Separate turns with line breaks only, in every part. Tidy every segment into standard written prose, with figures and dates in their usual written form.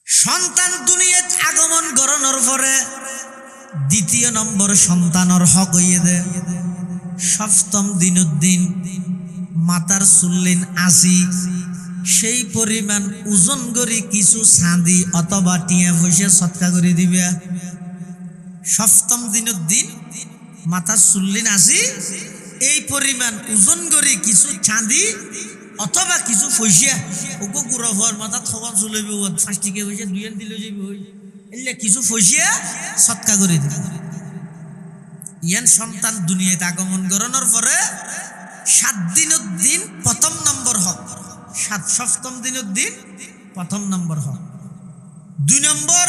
সন্তান দুনিয়াত আগমন করানোর পরে দ্বিতীয় নম্বর সন্তানের হক হইয়ে দে সপ্তম দিনুদ্দিন মাতার চুল্লিন আসি সেই পরিমাণ ওজন করি কিছু চাঁদি অথবা টিয়া পয়সা সৎকা করে দিবে। সপ্তম দিনুদ্দিন মাতার চুল্লিন আসি এই পরিমাণ ওজন করি কিছু চাঁদি অথবা কিছু পয়সা ওকে গুড়া হওয়ার মাথা থবান চলবে 5 টাকা পয়সা 2 দিলে যাবে ওই এলে কিছু পয়সা সৎকা করে দিবে। ইয়ান সন্তান দুনিয়াতে আগমন করানোর পরে 7 দিনুদ্দিন প্রথম নম্বর হক, সপ্তম দিনুদ্দিন প্রথম নম্বর হক। 2 নম্বর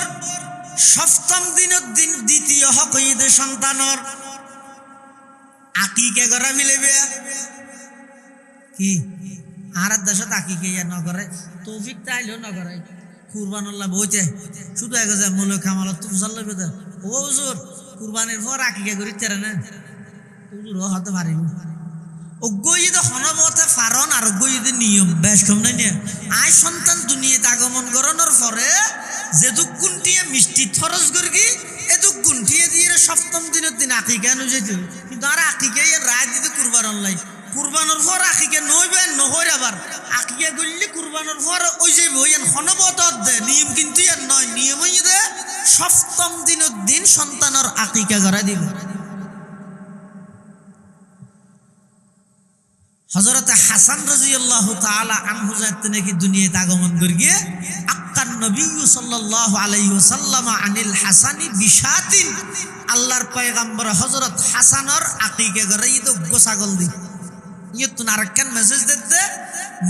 সপ্তম দিনুদ্দিন দ্বিতীয় হক হইতে সন্তানর আকিকা করা মিলেবে। কি আর দেশত আকিকে ইয়া নগরে তৌফিক তাইলেও নগরে কুরবানুল্লাহ বইতে শুধু এক যায় মূল খামাল তো বুঝাল ও হুজুর কুরবানির পর আকিকা করি তেরে না হুজুর হতে পারিব অজ্ঞ হনবতে ফারণ আর অজ্ঞ নিয়ম বেশ কম নাই নিয়ে আয় সন্তান দুনিয়াতে আগমন করানোর পরে যেদুক গুনটিয়ে মিষ্টি খরচ করি এদুক গুনটিয়ে দিয়ে সপ্তম দিনের দিন আকিকা নু যেত কিন্তু আর আকিকা রায় দিতে কুরবান অনলাই কুরবানোর পর আকিকা নইবে নহর আবার আকিকা করলে কুরবানোর পর ওই যে বইয়েন হনবত দে নিয়ম কিন্তু আর নয় নিয়ম হয়ে দে সপ্তম দিনের দিন সন্তানের আকিকা করা দিবে। হযরত হাসান রাদিয়াল্লাহু তাআলা আনহু যাতে নাকি দুনিয়াতে আগমন করিয়ে আক্কান নবী সাল্লাল্লাহু আলাইহি ওয়াসাল্লাম আনিল হাসানি বিশাতিন আল্লাহর পয়গম্বর হযরত হাসানের আকিকা করে তো গোছাগল দি ইয়তুন আরেকখান মেসেজ দিতে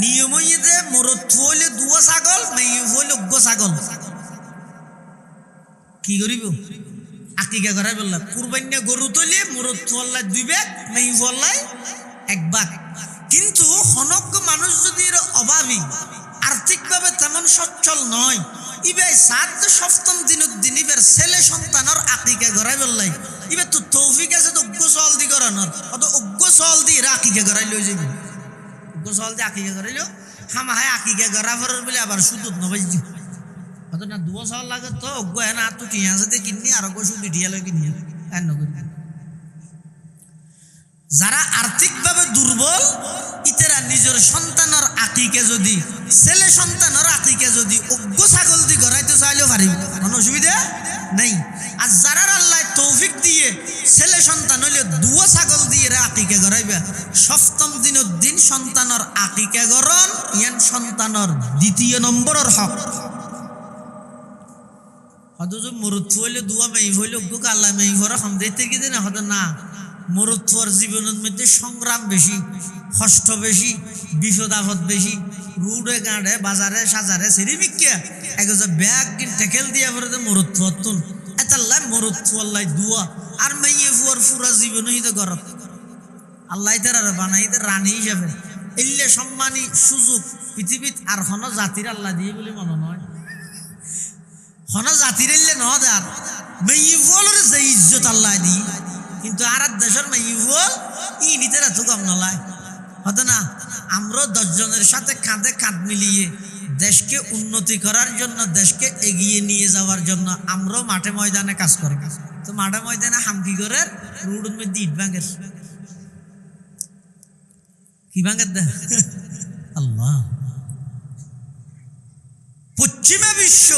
নিয়ম হইতে মুরত হইলে দুয়া ছাগল মেই হইলে গোছাগল কি করিব আকিকা করে বললা কুরবানি গরু তলে মুরত হল্লা 2 ভাগ মেই হল্লাই 1 ভাগ। কিন্তু হনজ্ঞ মানুষ যদি অভাবী আর্থিকভাবে তেমন সচ্ছল নয় ইবে সাত সপ্তম দিনুদ্দিন ইবের ছেলে সন্তানের আকিকা গড়াই বললাই ইবে তো তৌফিক আছে তো অজ্ঞ সল দি করানোর অত অজ্ঞ সল দি আকিকা গড়াই লই যাবি অজ্ঞ সল দি আকিকা গড়াইলো হামাহায় আকিকা গড়া ফেরার বলে আবার সুদুত নবাইজি অত না 2 সাল লাগে তো অজ্ঞ না তো টিয়া সাথে কিনি আর অজ্ঞ সুদ টিয়া লই কিনি আর নগর। যারা আর্থিকভাবে দুর্বল ইতেরা নিজের সন্তানের আকিকে যদি ছেলে সন্তানের আকিকে যদি অজ্ঞ ছাগল দি গড়াইতে চাইলেও পারিব কোনো অসুবিধা নেই। আর যারা আল্লাহ তৌফিক দিয়ে ছেলে সন্তান হইলে 2 ছাগল দিয়ে আকিকে গড়াইবে সপ্তম দিনের দিন সন্তানের আকিকে গড়ন ইয়ান সন্তানের দ্বিতীয় নম্বরের হক। অথচ মরুত হইলে 2 মেই হইলে অজ্ঞ আল্লাহ মেই ঘরে সমঝাইতে কি দিন হয়তো না মরুত্বর জীবনের মধ্যে সংগ্রাম বেশি কষ্ট বেশি বিপদ আপদ বেশি রুডে গাঁড়ে বাজারে সাজারে সেরি বিক্রিয়া এক ব্যাগ কিন টেকেল দিয়া পরে মরুত্বর তুন এতাল্লাই মরুত্বল্লাই দুয়া আর মেয়ে ফুয়ার ফুরা জীবন হইতে গরত আল্লাহ তার বানাইতে রানী হিসাবে এলে সম্মানী সুযোগ পৃথিবীত আর হন জাতির আল্লাহ দিয়ে বলে মনে নয় হন জাতির এলে ন আর মেয়ে ফুয়ালের যে ইজ্জত আল্লাহ দিই কিন্তু আর দেশের মেয়ে ই নিতে এত কম নলায় হতো না আমরা 10 জনের সাথে কাঁধে কাঁধ মিলিয়ে দেশকে উন্নতি করার জন্য দেশকে এগিয়ে নিয়ে যাওয়ার জন্য আমরাও মাঠে ময়দানে কাজ করি। তো মাঠে ময়দানে হামকি করে রোডের মধ্যে ইট ভাঙের কি ভাঙের দে আল্লাহ পশ্চিমা বিশ্ব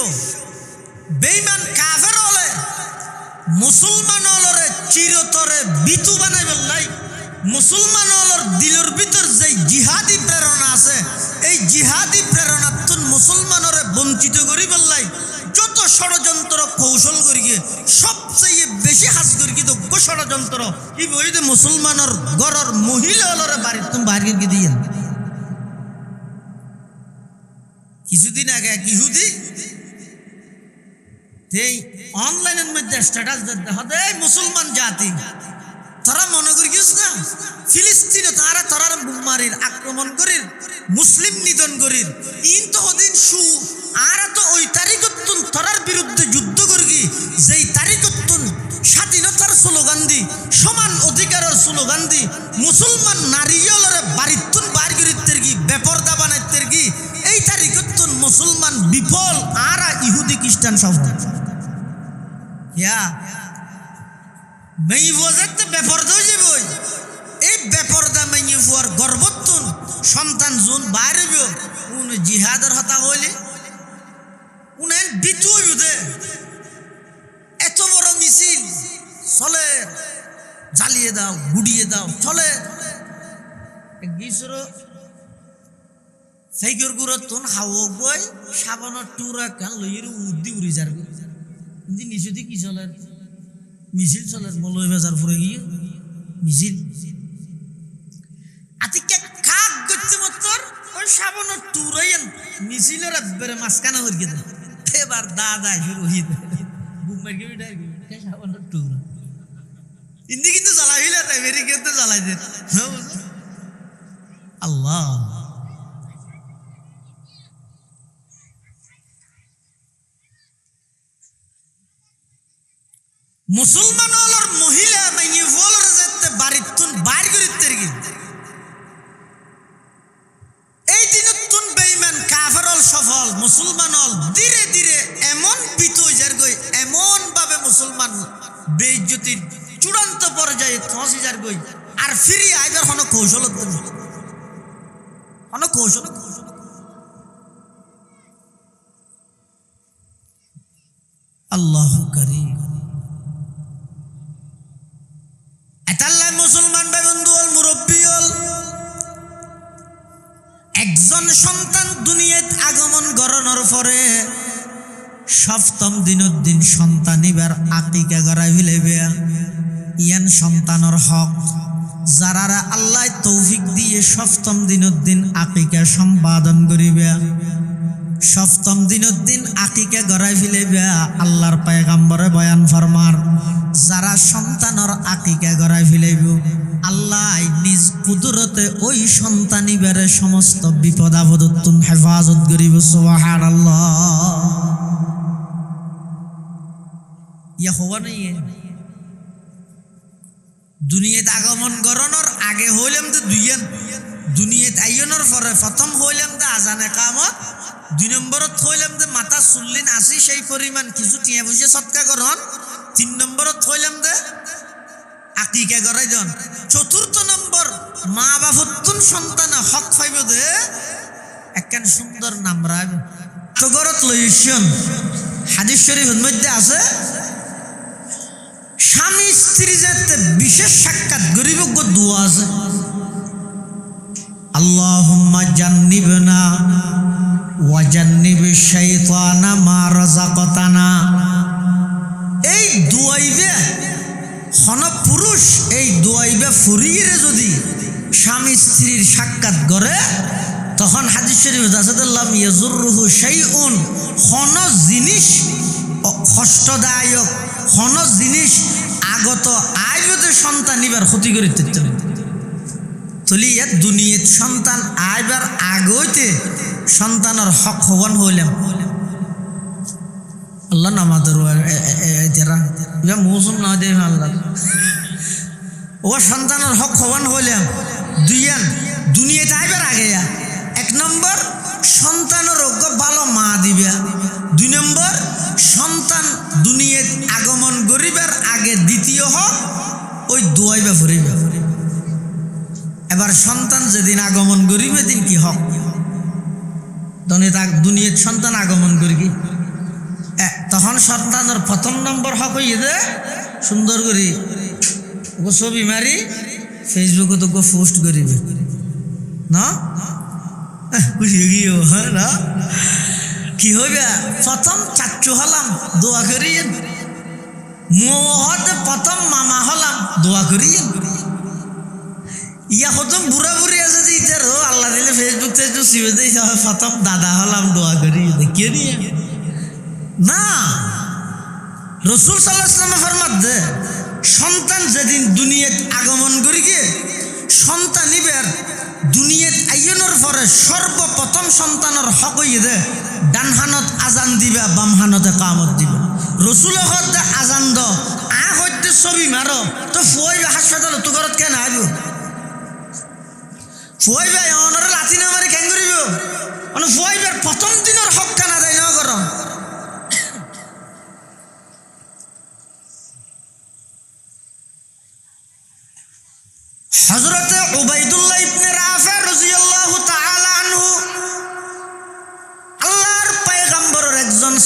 বেঈমান কাফের হলে মুসলমান হলরে চিরতরে বিতু বানাই বললাই মুসলমান হলর দিলের ভিতর যে জিহাদি প্রেরণা আছে এই জিহাদি প্রেরণাতুন মুসলমানরে বঞ্চিত করি বললাই যত ষড়যন্ত্র কৌশল করিয়ে সবচেয়ে বেশি হাস করি কিন্তু ষড়যন্ত্র এই বইতে মুসলমানের গড়র মহিলা হলরে বাড়ির তুমি বাইরে গিয়ে দিয়ে কিছুদিন আগে এক ইহুদি এই অনলাইনের মধ্যে স্ট্যাটাস দিতে এই মুসলমান জাতি তারা মনে করি গিয়েছ না ফিলিস্তিনে তারা বুমারির আক্রমণ করির মুসলিম নিধন করির ইন তো হদিন সু আর তো ওই তারিখতুন তারার বিরুদ্ধে যুদ্ধ করি যেই তারিখতুন স্বাধীনতার স্লোগান দি সমান অধিকারের স্লোগান দি মুসলমান নারীগুলোরে বাড়িতুন বাইর করিতে কি বেপরদা বানাইতে কি এই তারিখতুন মুসলমান বিফল আর ইহুদি খ্রিস্টান সফল ইয়া মেই বোঝাতে বেপরদা হয়ে যাবই এই বেপরদা মেই ফুয়ার গর্বতুন সন্তান জুন বাইরেব উন জিহাদের হতা হইলে উনেন বিতু হইবে এত বড় মিছিল চলে জ্বালিয়ে দাও গুড়িয়ে দাও চলে গিসর সাইকের গুরুত্বন হাও গই সাবানের টুরা কান লইয়ের উদ্দি উড়ি যার কিন্তু নিচুদি কি চলে মিছিল চলে মলয় বাজার ফুরে গিয়ে মিছিল আতিকে কাক গচ্ছে মতর ওই সাবানের টুরাই মিছিলের একবারে মাঝখানে হয়ে গেছে এবার দাদা শুরু হয়ে বুমের গিয়ে ডার গিয়ে সাবানের টুরা ইন্দি কিন্তু জ্বালাইলে মেরি কিন্তু জ্বালাই দেন আল্লাহ মুসলমান হলার মহিলা মাইয়ে বলার যাতে বাড়িতুন বাইর করিতে এই দিনতুন বেঈমান কাফের হল সফল মুসলমান হল ধীরে ধীরে এমন পিতই যার গই এমন ভাবে মুসলমান বেইজ্জতির চূড়ান্ত পর্যায়ে পৌঁছে যার গই আর ফিরি আইবার কোনো কৌশল কোনো কৌশল আল্লাহ কারীম এতাল্লাহ মুসলমান ভাই বন্ধু হল মুরব্বী হল একজন সন্তান দুনিয়াত আগমন করানোর পরে সপ্তম দিনের দিন সন্তান এবার আকিকা করাই ফেলেবে ইয়ান সন্তানের হক যারা আল্লাহ তৌফিক দিয়ে সপ্তম দিনের দিন আকিকা সম্পাদন করিবে সপ্তম দিনের দিন আকিকা করাই ফেলেবে আল্লাহর পয়গম্বরে বয়ান ফরমার যারা সন্তানের আকিকা করাই ফেলেব আল্লাহ নিজ কুদরতে ওই সন্তানি বেড়ে সমস্ত বিপদ আপদতুন হেফাজত করিব সুবহানাল্লাহ ইয়া হওয়া নেই দুনিয়াত আগমন করানোর আগে হইলাম তো দুইয়ান দুনিয়াত আইয়নের পরে প্রথম হইলাম তো আজানে কামত দুই নম্বরত হইলাম তো মাথা চুল্লিন আসি সেই পরিমাণ কিছু টিয়া পয়সা সৎকা করন তিন নম্বরত হইলাম তো আকিকা করাই দেন চতুর্থ নম্বর মা বাবুতুন সন্তান হক পাইব দে একখান সুন্দর নাম রাখবে তগরত লইছেন হাদিস শরীফের মধ্যে আছে স্বামী স্ত্রী যাতে বিশেষ সাক্ষাৎ গরিব দোয়া আছে আল্লাহুম্মা জান্নিবনা ওয়া জান্নিবিশ শাইতানা মা রাযাকাতানা এই দোয়াইবে হন পুরুষ এই দোয়াইবে ফুরিয়ে যদি স্বামী স্ত্রীর সাক্ষাৎ করে তখন হাদিস শরীফে আছে আল্লাহ ইয়াজুরুহু শাইউন হন জিনিস কষ্টদায়ক হন জিনিস আগত আইবতে সন্তান নিবার ক্ষতি করিতে তলিয়া দুনিয়াত সন্তান আইবার আগইতে সন্তানের হক হওয়ান হইলাম আল্লাহ নামাদের যারা যা মৌসুম না দেয় আল্লাহ ও সন্তানের হক হওয়ান হইলাম দুইয়ান দুনিয়াতে আইবার আগে এক নম্বর সন্তানের অজ্ঞ ভালো মা দিবা দুই নম্বর সন্তান দুনিয়াত আগমন করিবার আগে দ্বিতীয় হক ওই দোয়াইবা ফুরিবা এবার সন্তান যেদিন আগমন করিবে দিন কি হক দুনিয়াত সন্তান আগমন করি কি তখন সন্তানের প্রথম নম্বর হক হইয়ে দে সুন্দর করি ও ছবি মারি ফেসবুকে তো পোস্ট করিবে না বুঝিয়ে গিয়ে না কি হইবে প্রথম চাচ্চু হলাম দোয়া করিয়েন মুহতে প্রথম মামা হলাম দোয়া করিয়েন ইয়া প্রথম বুড়া বুড়ি আছে যে ইটার আল্লাহ দিলে ফেসবুক টেসবুক সিবে দেই প্রথম দাদা হলাম দোয়া করি কে নিয়ে না রসুল সাল্লাল্লাহু আলাইহি ওয়াসাল্লাম ফরমাত দে সন্তান যেদিন দুনিয়াত আগমন করি গে সন্তান ইবের দুনিয়াত আইয়নের পরে সর্বপ্রথম সন্তানের হক হইয়ে দে ডান হানত আজান দিবা বাম হানতে কামত দিবা রসুল হতে আজান দ আ হইতে ছবি মারো তো ফুয়াইবে হাসপাতাল তো ঘরত কেন আইব ফুয়াইবে অনর লাথি না মারি কেন করিব মানে ফুয়াইবার প্রথম দিনের হক কানা দেয় না কর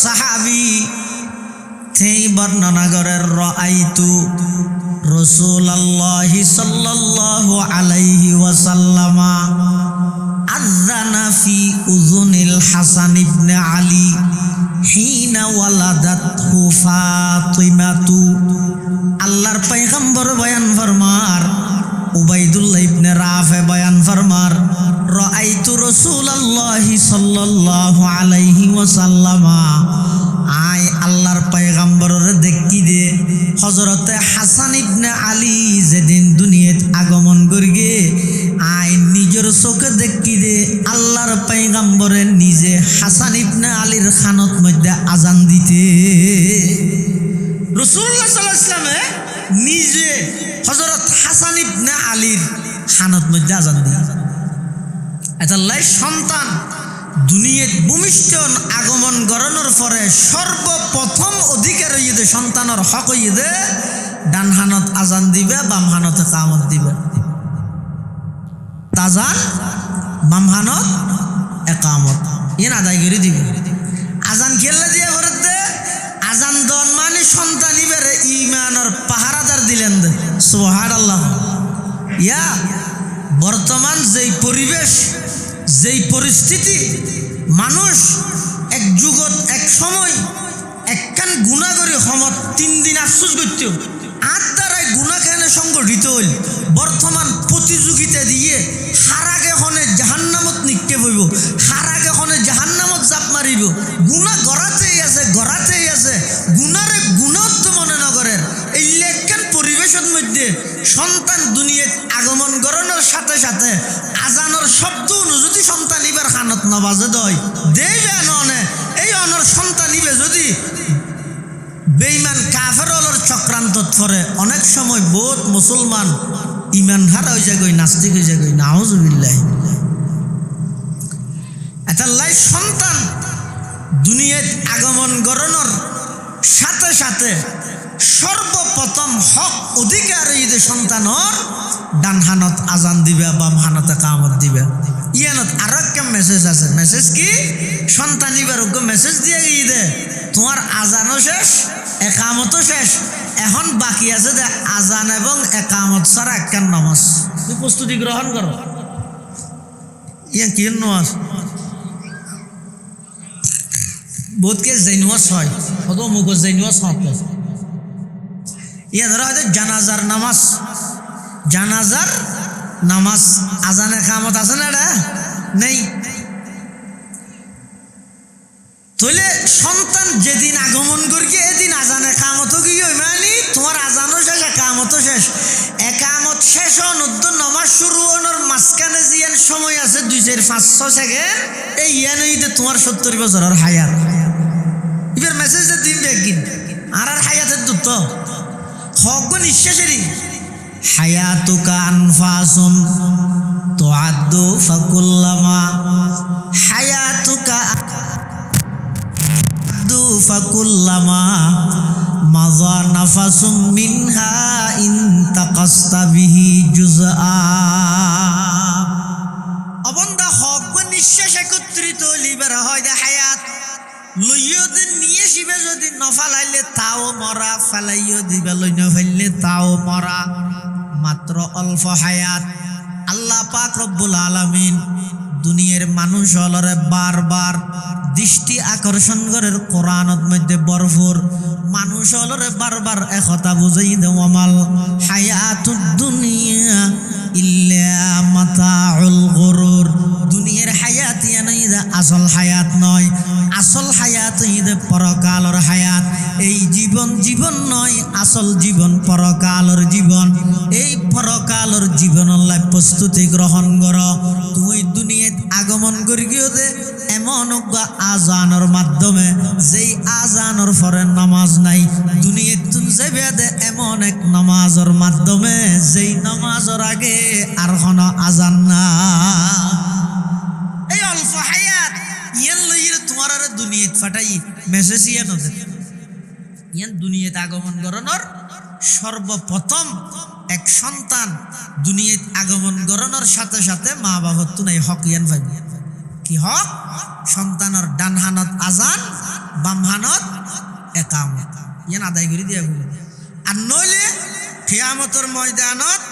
সাহাবী সেই বর্ণনা করেন রাআইতু রাসূলুল্লাহি সাল্লাল্লাহু আলাইহি ওয়াসাল্লাম আযানা ফি উযুনিল হাসান ইবনে আলী হিনা ওয়ালাদাতহু ফাতিমাতু। আল্লাহর পয়গম্বর বয়ান ফরমার, উবাইদুল্লাহ ইবনে রাফে বয়ান ফরমার, রাআইতু রাসূলুল্লাহি সাল্লাল্লাহু আলাইহি ওয়াসাল্লাম, আয় আল্লাহর পয়গম্বরের দেখি দে হযরতে হাসান ইবনে আলী যেদিন দুনিয়াত আগমন করগে, আয় নিজের চোখে দেখি দে আল্লাহর পয়গম্বরে নিজে হাসান ইবনে আলীর খানত মধ্যে আজান দিতে। রাসূলুল্লাহ সাল্লাল্লাহু আলাইহি ওয়াসাল্লামে নিজে হযরত হাসান ইবনে আলীর খানত মধ্যে আজান দিয়ে। এতাল্লাই সন্তান দুনিয়াত ভূমিষ্ঠ আগমন করানোর পরে সর্বপ্রথম অধিকার হইয়ে সন্তানের হক হইয়ে ডান হানত আজান দিবে, বাম হানত কামত দিবে। তাজান বাম হানত একামত ইন আদায় করে দিবে। আজান খেললে দিয়ে ভরত দে আজান দন মানে সন্তান ইবারে ইমানের পাহারাদার দিলেন দে। সুবহানাল্লাহ। ইয়া বর্তমান যেই পরিবেশ, যেই পরিস্থিতি, মানুষ এক যুগত এক সময় একখান গুণা করে সমত 3 দিন আফসোস করত, আর দ্বারাই গুণা কেন সংগঠিত হইল। বর্তমান প্রতিযোগিতা দিয়ে হারাগে হনে জাহান্নামত নিক্ষেপ হইব, হারাগে হনে জাহান্নামত জাপ মারিব। গুণা গড়াতেই আছে, গড়াতেই আছে, গুণারে গুণত্ব মনে নগরের। এই একখান পরিবেশের মধ্যে সন্তান দুনিয়াত আগমন করানোর সাথে সাথে আজানোর শব্দ যদি সন্তান ইবার খানত নবাজে দয় দেবে ননে, এই অনর সন্তান ইবে যদি বেঈমান কাফের অলর চক্রান্ত করে, অনেক সময় বহুত মুসলমান ইমান হারা হয়ে যায়, নাস্তিক হয়ে যায়। নাউজুবিল্লাহ। এতাল্লাই সন্তান দুনিয়াত আগমন করানোর সাথে সাথে সর্বপ্রথম হক অধিকার ঈদে সন্তানর ডান হানত আজান দিবে, বাম হানতে কামত দিবে। ইয়ানত আরো একটা মেসেজ আছে। মেসেজ কি? সন্তান ইবার মেসেজ দিয়ে ঈদে তোমার আজানও শেষ, একামতও শেষ, এখন বাকি আছে যে আজান এবং একামত ছাড়া একখান নামাজ। তুই প্রস্তুতি গ্রহণ করো। ইয়া কি নামাজ? বহুতকে জৈনওয়াজ হয়, কত মুখ জৈনওয়াজ হতো। ইয়া ধরা হয়তো জানাজার নামাজ, জানাজার নামাজ আজান একামত আছে না? এটা নেই। তাহলে সন্তান যেদিন আগমন করি এদিন আজান একামতও কি মানে তোমার আজানও শেষ, একামতও শেষ। একামত শেষ হওয়ার নামাজ শুরু হওয়ার মাঝখানে জিয়ান সময় আছে 2-4-5-6 সেকেন্ড, এই ইয়ানইতে তোমার 70 বছরের হায়াত। এবার মেসেজ দিবে একদিন আর হায়াতের দূত হক নিঃশ্বাসেরই হায়াতুকা আনফাসুন তুআদ্দু ফাকুল্লামা হায়াতুকা ফাকুল্লামা মাযা নাফাসুম মিনহা ইনতাকাসতা বিহি জুজআ। অবন্দা হক নিঃশ্বাস একত্রিত লিবার হয় দে হায়াত লইও দিন নিয়ে শিবে যদি নফালাইলে তাও মরা, ফালাইও দিবে লই নফাইলে তাও মরা। মাত্র অল্প হায়াত। আল্লাহ পাক রব্বুল আলামিন দুনিয়ার মানুষ হলরে বারবার দৃষ্টি আকর্ষণ করেন কোরআনত মধ্যে ভরপুর। মানুষ হলরে বারবার একথা বুঝাই দেওয়ামাল হায়াতুদ দুনিয়া ইল্লা মাতাউল গুরুর। দুনিয়ার হায়াত ইয়ানাইদা আসল হায়াত নয়, আসল হায়াত ইদে পরকালর হায়াত। এই জীবন জীবন নয়, আসল জীবন পরকালর জীবন। এই পরকালর জীবনল্লাই প্রস্তুতি গ্রহণ কর। তুই দুনিয়াত আগমন করি গিয়ে দে এমন আজানোর মাধ্যমে, যেই আজানোর পরে নামাজ নাই। দুনিয়াত তুন যাবে দে এমন এক নামাজের মাধ্যমে, যেই নামাজের আগে আর কোনো আজান না। এই অল্প হায়াত ইয়ান লইয়ে তোমার আর দুনিয়াত ফাটাই মেসেজ ইয়ান হতে ইয়ান দুনিয়াত আগমন করানোর সর্বপ্রথম এক সন্তান দুনিয়াত আগমন করানোর সাথে সাথে মা বাবার তো নাই হক ইয়ান ভাই কি হক? সন্তানের ডান হানত আজান, বাম হানত একামত ইয়ান আদায় করে দিয়া বলি। আর নইলে কিয়ামতের ময়দানত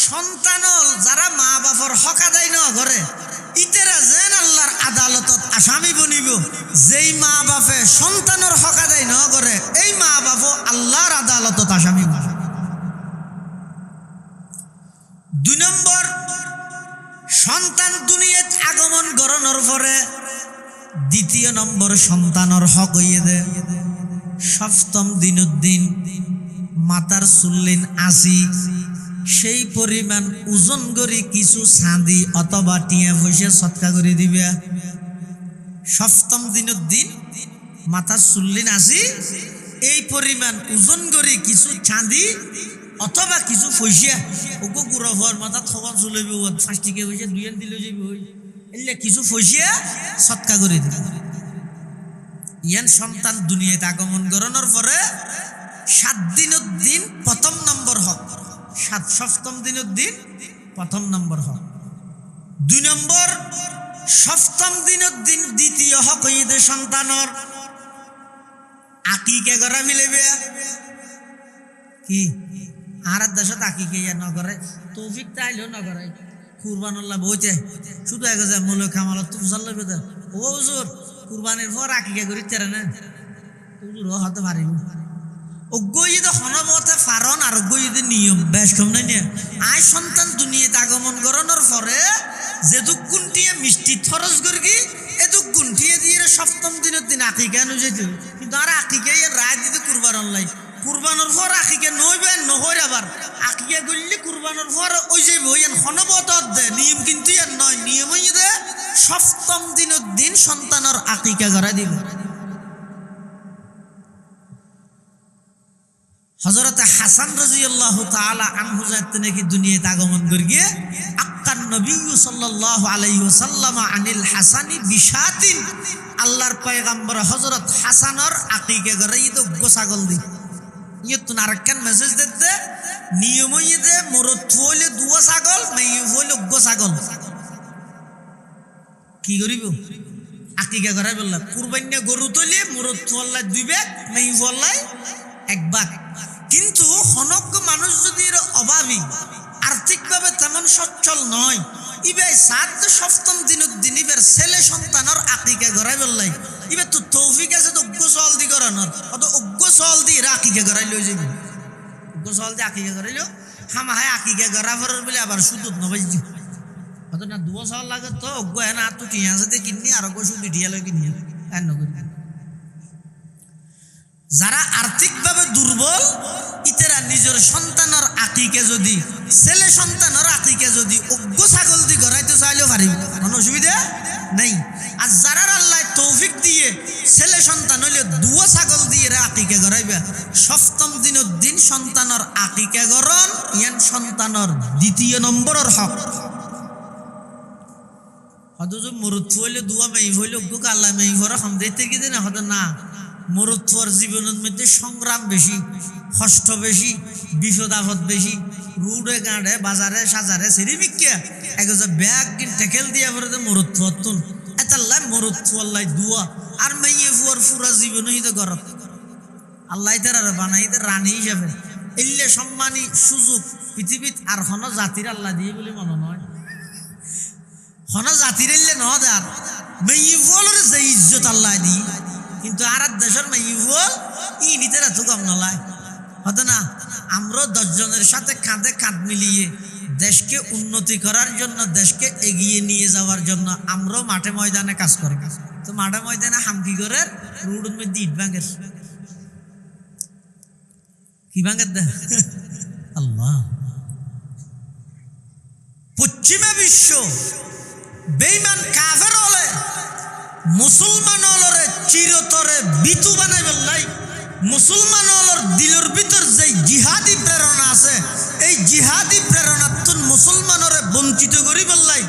সন্তানল যারা মা বাপর হক আদায় ন করে ইতেরা যেন আল্লাহর আদালতত আসামি বনিব। যেই মা বাপে সন্তানের হক আদায় ন করে এই মা বাপও আল্লাহর আদালতত আসামি বনিব। 2 নম্বর, সন্তান দুনিয়াত আগমন গরণের পরে 2য় নম্বর সন্তানের হক হইয়ে দে। 7ম দিন মাতার চুল্লিন আসি সেই পরিমাণ ওজন করি কিছু চাঁদি অথবা টিয়া পয়সা সৎকা করে দিবে। 7ম দিন মাতার চুল্লিন আসি এই পরিমাণ ওজন করি কিছু চাঁদি অথবা কিছু পয়সা ওকে গুড়া হওয়ার মাথা থবান চলবে 5 টাকা পয়সা 2 আন দিলে যাবে এলে কিছু পয়সা সৎকা করে দিবে। ইয়ান সন্তান দুনিয়াতে আগমন করানোর পরে 7 দিন 1ম নম্বর হক। 7ম দিন 1ম নম্বর হক। 2 নম্বর, 7ম দিন 2য় হক হইতে সন্তানর আকিকা করা মিলেবে। কি আর দেশত আকিকা ইয়া নগরে তৌফিক তাইলেও নগরে কুরবানুল্লাহ বইতে শুধু এক যায় মূল খামালত তো বুঝাল লাগবে তো ও হুজুর কুরবানির পর আকিকা করি তেরে না হুজুর হতে পারিব অজ্ঞইদ হনমতে ফারণ আর অজ্ঞইদ নিয়ম বেশ কম নাই নিয়ে আয় সন্তান দুনিয়াতে আগমন করানোর পরে যেদুক গুণটিয়ে মিষ্টি খরচ করি এদুক গুণটিয়ে দিয়ে 7ম দিন আকিকা নু যেত কিন্তু আর আকিকা রায় দিতে কুরবান অনলাই কুরবানোর পর আকিকা নইবেন নহর আবার আকিকা করলে কুরবানোর পর ওই যে বইয়েন হনবত দে নিয়ম কিন্তু আর নয় নিয়ম হই দে 7ম দিন সন্তানের আকিকা করা দিব। হযরত হাসান রাদিয়াল্লাহু তাআলা আনহু যাতে নাকি দুনিয়াতে আগমন করিয়ে আক্কান নবী সাল্লাল্লাহু আলাইহি ওয়াসাল্লাম আনিল হাসানি বিশাতিন আল্লাহর পয়গম্বর হযরত হাসানের আকিকা করে ই তো গোছাগল দি ইয়তুন আরেকখান মেসেজ দিতে নিয়ম হইতে মরদ হইলে দুয়া ছাগল মেই হইলে গোছাগল কি করিব আকিকা করাই বললা কুরবানি গরু তলি মরদ হল্লাই 2 ভাগ মেই হল্লাই 1 ভাগ। কিন্তু হনজ্ঞ মানুষ যদি অভাবী আর্থিকভাবে তেমন সচ্ছল নয় ইবে 7ম দিন ইবের ছেলে সন্তানের আকিকা করাই বললাই ইবে তো তৌফিক আছে তো অজ্ঞ সওয়াল দি করানোর অত অজ্ঞ সওয়াল দি আকিকা করাই লই যাবি অজ্ঞ সওয়াল দি আকিকা করাইলো হামাহায় আকিকা করা ফেরার বলে আবার সুদত নবাইজি অত না দুয়া সওয়াল লাগে তো অজ্ঞ হ্যাঁ না তো টিয়া সাথে কিনি আর অজ্ঞ সুদ টিয়া লই কিনি আর নগর। যারা আর্থিকভাবে দুর্বল ইতেরা নিজের সন্তানের আকিকা যদি ছেলে সন্তানের আকিকা যদি অজ্ঞ ছাগল দি গড়াইতে চাইলেও পারিব কোনো অসুবিধা নেই। আর যারা আল্লাহ তৌফিক দিয়ে ছেলে সন্তান হইলে দুয়া ছাগল দিয়ে আকিকা গড়াইবে 7ম দিন সন্তানের আকিকা গড়ন ইয়ান সন্তানের 2য় নম্বরের হক। হয়তো মরুত হইলে দুয়া মেই হইলে অজ্ঞ আল্লাহ মেই ঘরে সমৃদ্ধি কি দিন হয়তো না মরুত্বর জীবনের মধ্যে সংগ্রাম বেশি কষ্ট বেশি বিপদ আপদ বেশি রুডে গাঁড়ে বাজারে সাজারে সেরি বিক্রিয়া একজা ব্যাগ কিন টেকেল দিয়া পরে মরুত্বর তুন এতাল্লাহ মরুত্বল্লাই দুয়া আর মেয়ে ফুয়ার পুরা জীবন হইতে গরত আল্লাহ তারা বানাইতে রানী হিসাবে এলে সম্মানী সুযোগ পৃথিবীত আর হন জাতির আল্লাহ দিয়ে বলে মনে নয় হন জাতির এলে ন আর মেয়ে ফুয়ালের যে ইজ্জত আল্লাহ দি কিন্তু আর দেশের মেয়ে ই নিতে তো কম নলায় হতো না আমরা 10 জনের সাথে কাঁধে কাঁধ মিলিয়ে দেশকে উন্নতি করার জন্য দেশকে এগিয়ে নিয়ে যাওয়ার জন্য আমরাও মাঠে ময়দানে কাজ করি তো মাঠে ময়দানে হামকি করে রোডের মধ্যে ইট ভাঙের কি ভাঙের দে আল্লাহ পশ্চিমা বিশ্ব বেঈমান কাফের হলে মুসলমান হলরে চিরতরে বিতু বানাই বললাই মুসলমান হলর দিলের ভিতর যে জিহাদি প্রেরণা আছে এই জিহাদি প্রেরণাতুন মুসলমানরে বঞ্চিত করি বললাই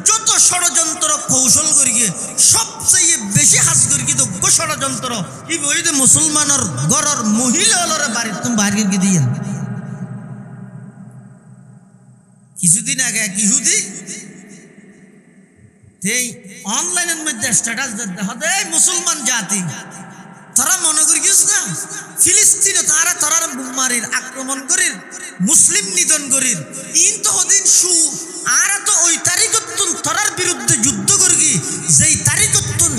যত ষড়যন্ত্র কৌশল করিয়ে সবচেয়ে বেশি হাস করি তো ষড়যন্ত্র এই বইতে মুসলমানের গড়র মহিলা হলরে বাড়ির তুমি বাইরে গিয়ে দিয়ে কিছুদিন আগে এক ইহুদি এই অনলাইনের মধ্যে স্ট্যাটাস দেখতে হবে মুসলমান জাতি করিস না ফিলিস্তিনে তারা তরার বুমারির আক্রমণ করির মুসলিম নিধন করির ইন তো ওদিন সু আর তো ওই তারিখতুন তরার বিরুদ্ধে যুদ্ধ করগি যেই তারিখতুন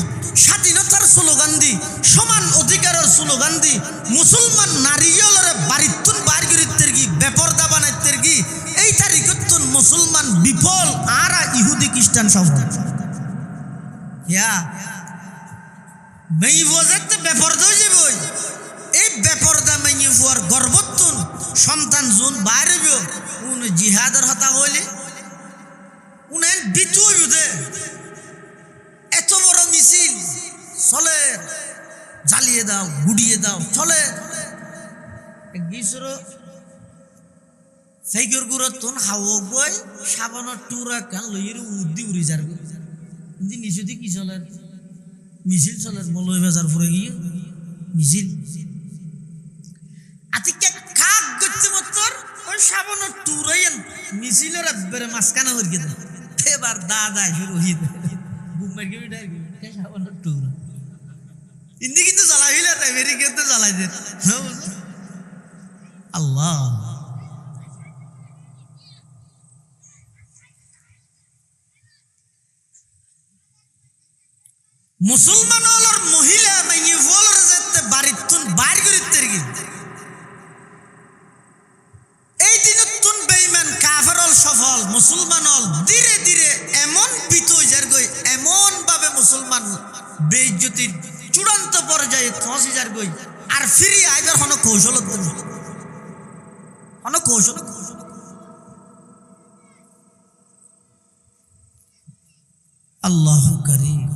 স্বাধীনতার স্লোগান দি সমান অধিকারের স্লোগান দি মুসলমান নারীয়লরে বাড়িতুন বার করিতের কি বেপরদা বানাইতের কি এই তারিখতুন মুসলমান বিফল আর ইহুদি খ্রিস্টান সফল ইয়া মেই বজাতে বেপরদা হয়ে যাবে এই বেপরদা মেই ফুয়ার গর্বতুন সন্তান জুন বাইরে উন জিহাদের হতা হইলে উনেন বিতু হইবে এত বড় মিছিল চলে জ্বালিয়ে দাও গুড়িয়ে দাও চলে গিসরো ফেগর গুরতুন হাও বই সাবানের টুরা কান লইয়ের উদ্দি উড়ি যাবে কিন্তু নিচুদি কি চলে মিছিল চলে মলয় বাজার ফুরে গিয়ে মিছিল আতিকে খাক গচ্ছে মতর ওই সাবানের টুরাইন মিছিলের বেরে মাসকানা হয়ে গেছে এবার দাদা শুরু হয়ে বুমের কে বিটার কে সাবানের টুরা ইন্দি কিন্তু জ্বালাইলে আমেরিকা তো জ্বালাই দে আল্লাহ মুসলমান হলর মহিলা মাইয়ে বলর যেতে বাড়িতুন বাইর করিতে কি এই দিনতুন বেঈমান কাফের হল সফল মুসলমান হল ধীরে ধীরে এমন বিতই যার গই এমন ভাবে মুসলমান বেইজ্জতির চূড়ান্ত পর্যায়ে পৌঁছে যার গই আর ফিরি আইবার হন কৌশল হন কৌশল আল্লাহু কারীম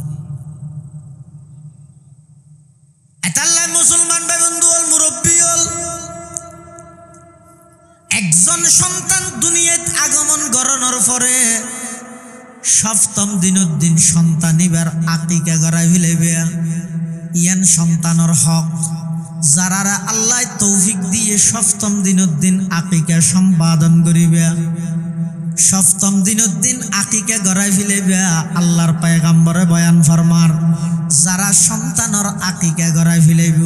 এতাল্লাহ মুসলমান ভাই বন্ধু হল মুরব্বী হল একজন সন্তান দুনিয়াত আগমন গরণের পরে সপ্তম দিনের দিন সন্তান এবার আকিকা গড়াই ফেলাইবে ইয়ান সন্তানের হক যারা আল্লাহ তৌফিক দিয়ে সপ্তম দিনের দিন আকিকা সম্পাদন করিবে সপ্তম দিনের দিন আকিকা গড়াই ফেলাইবে আল্লাহর পয়গম্বরে বয়ান ফরমার যারা সন্তানের আকিকা গড়াই ফেলাইব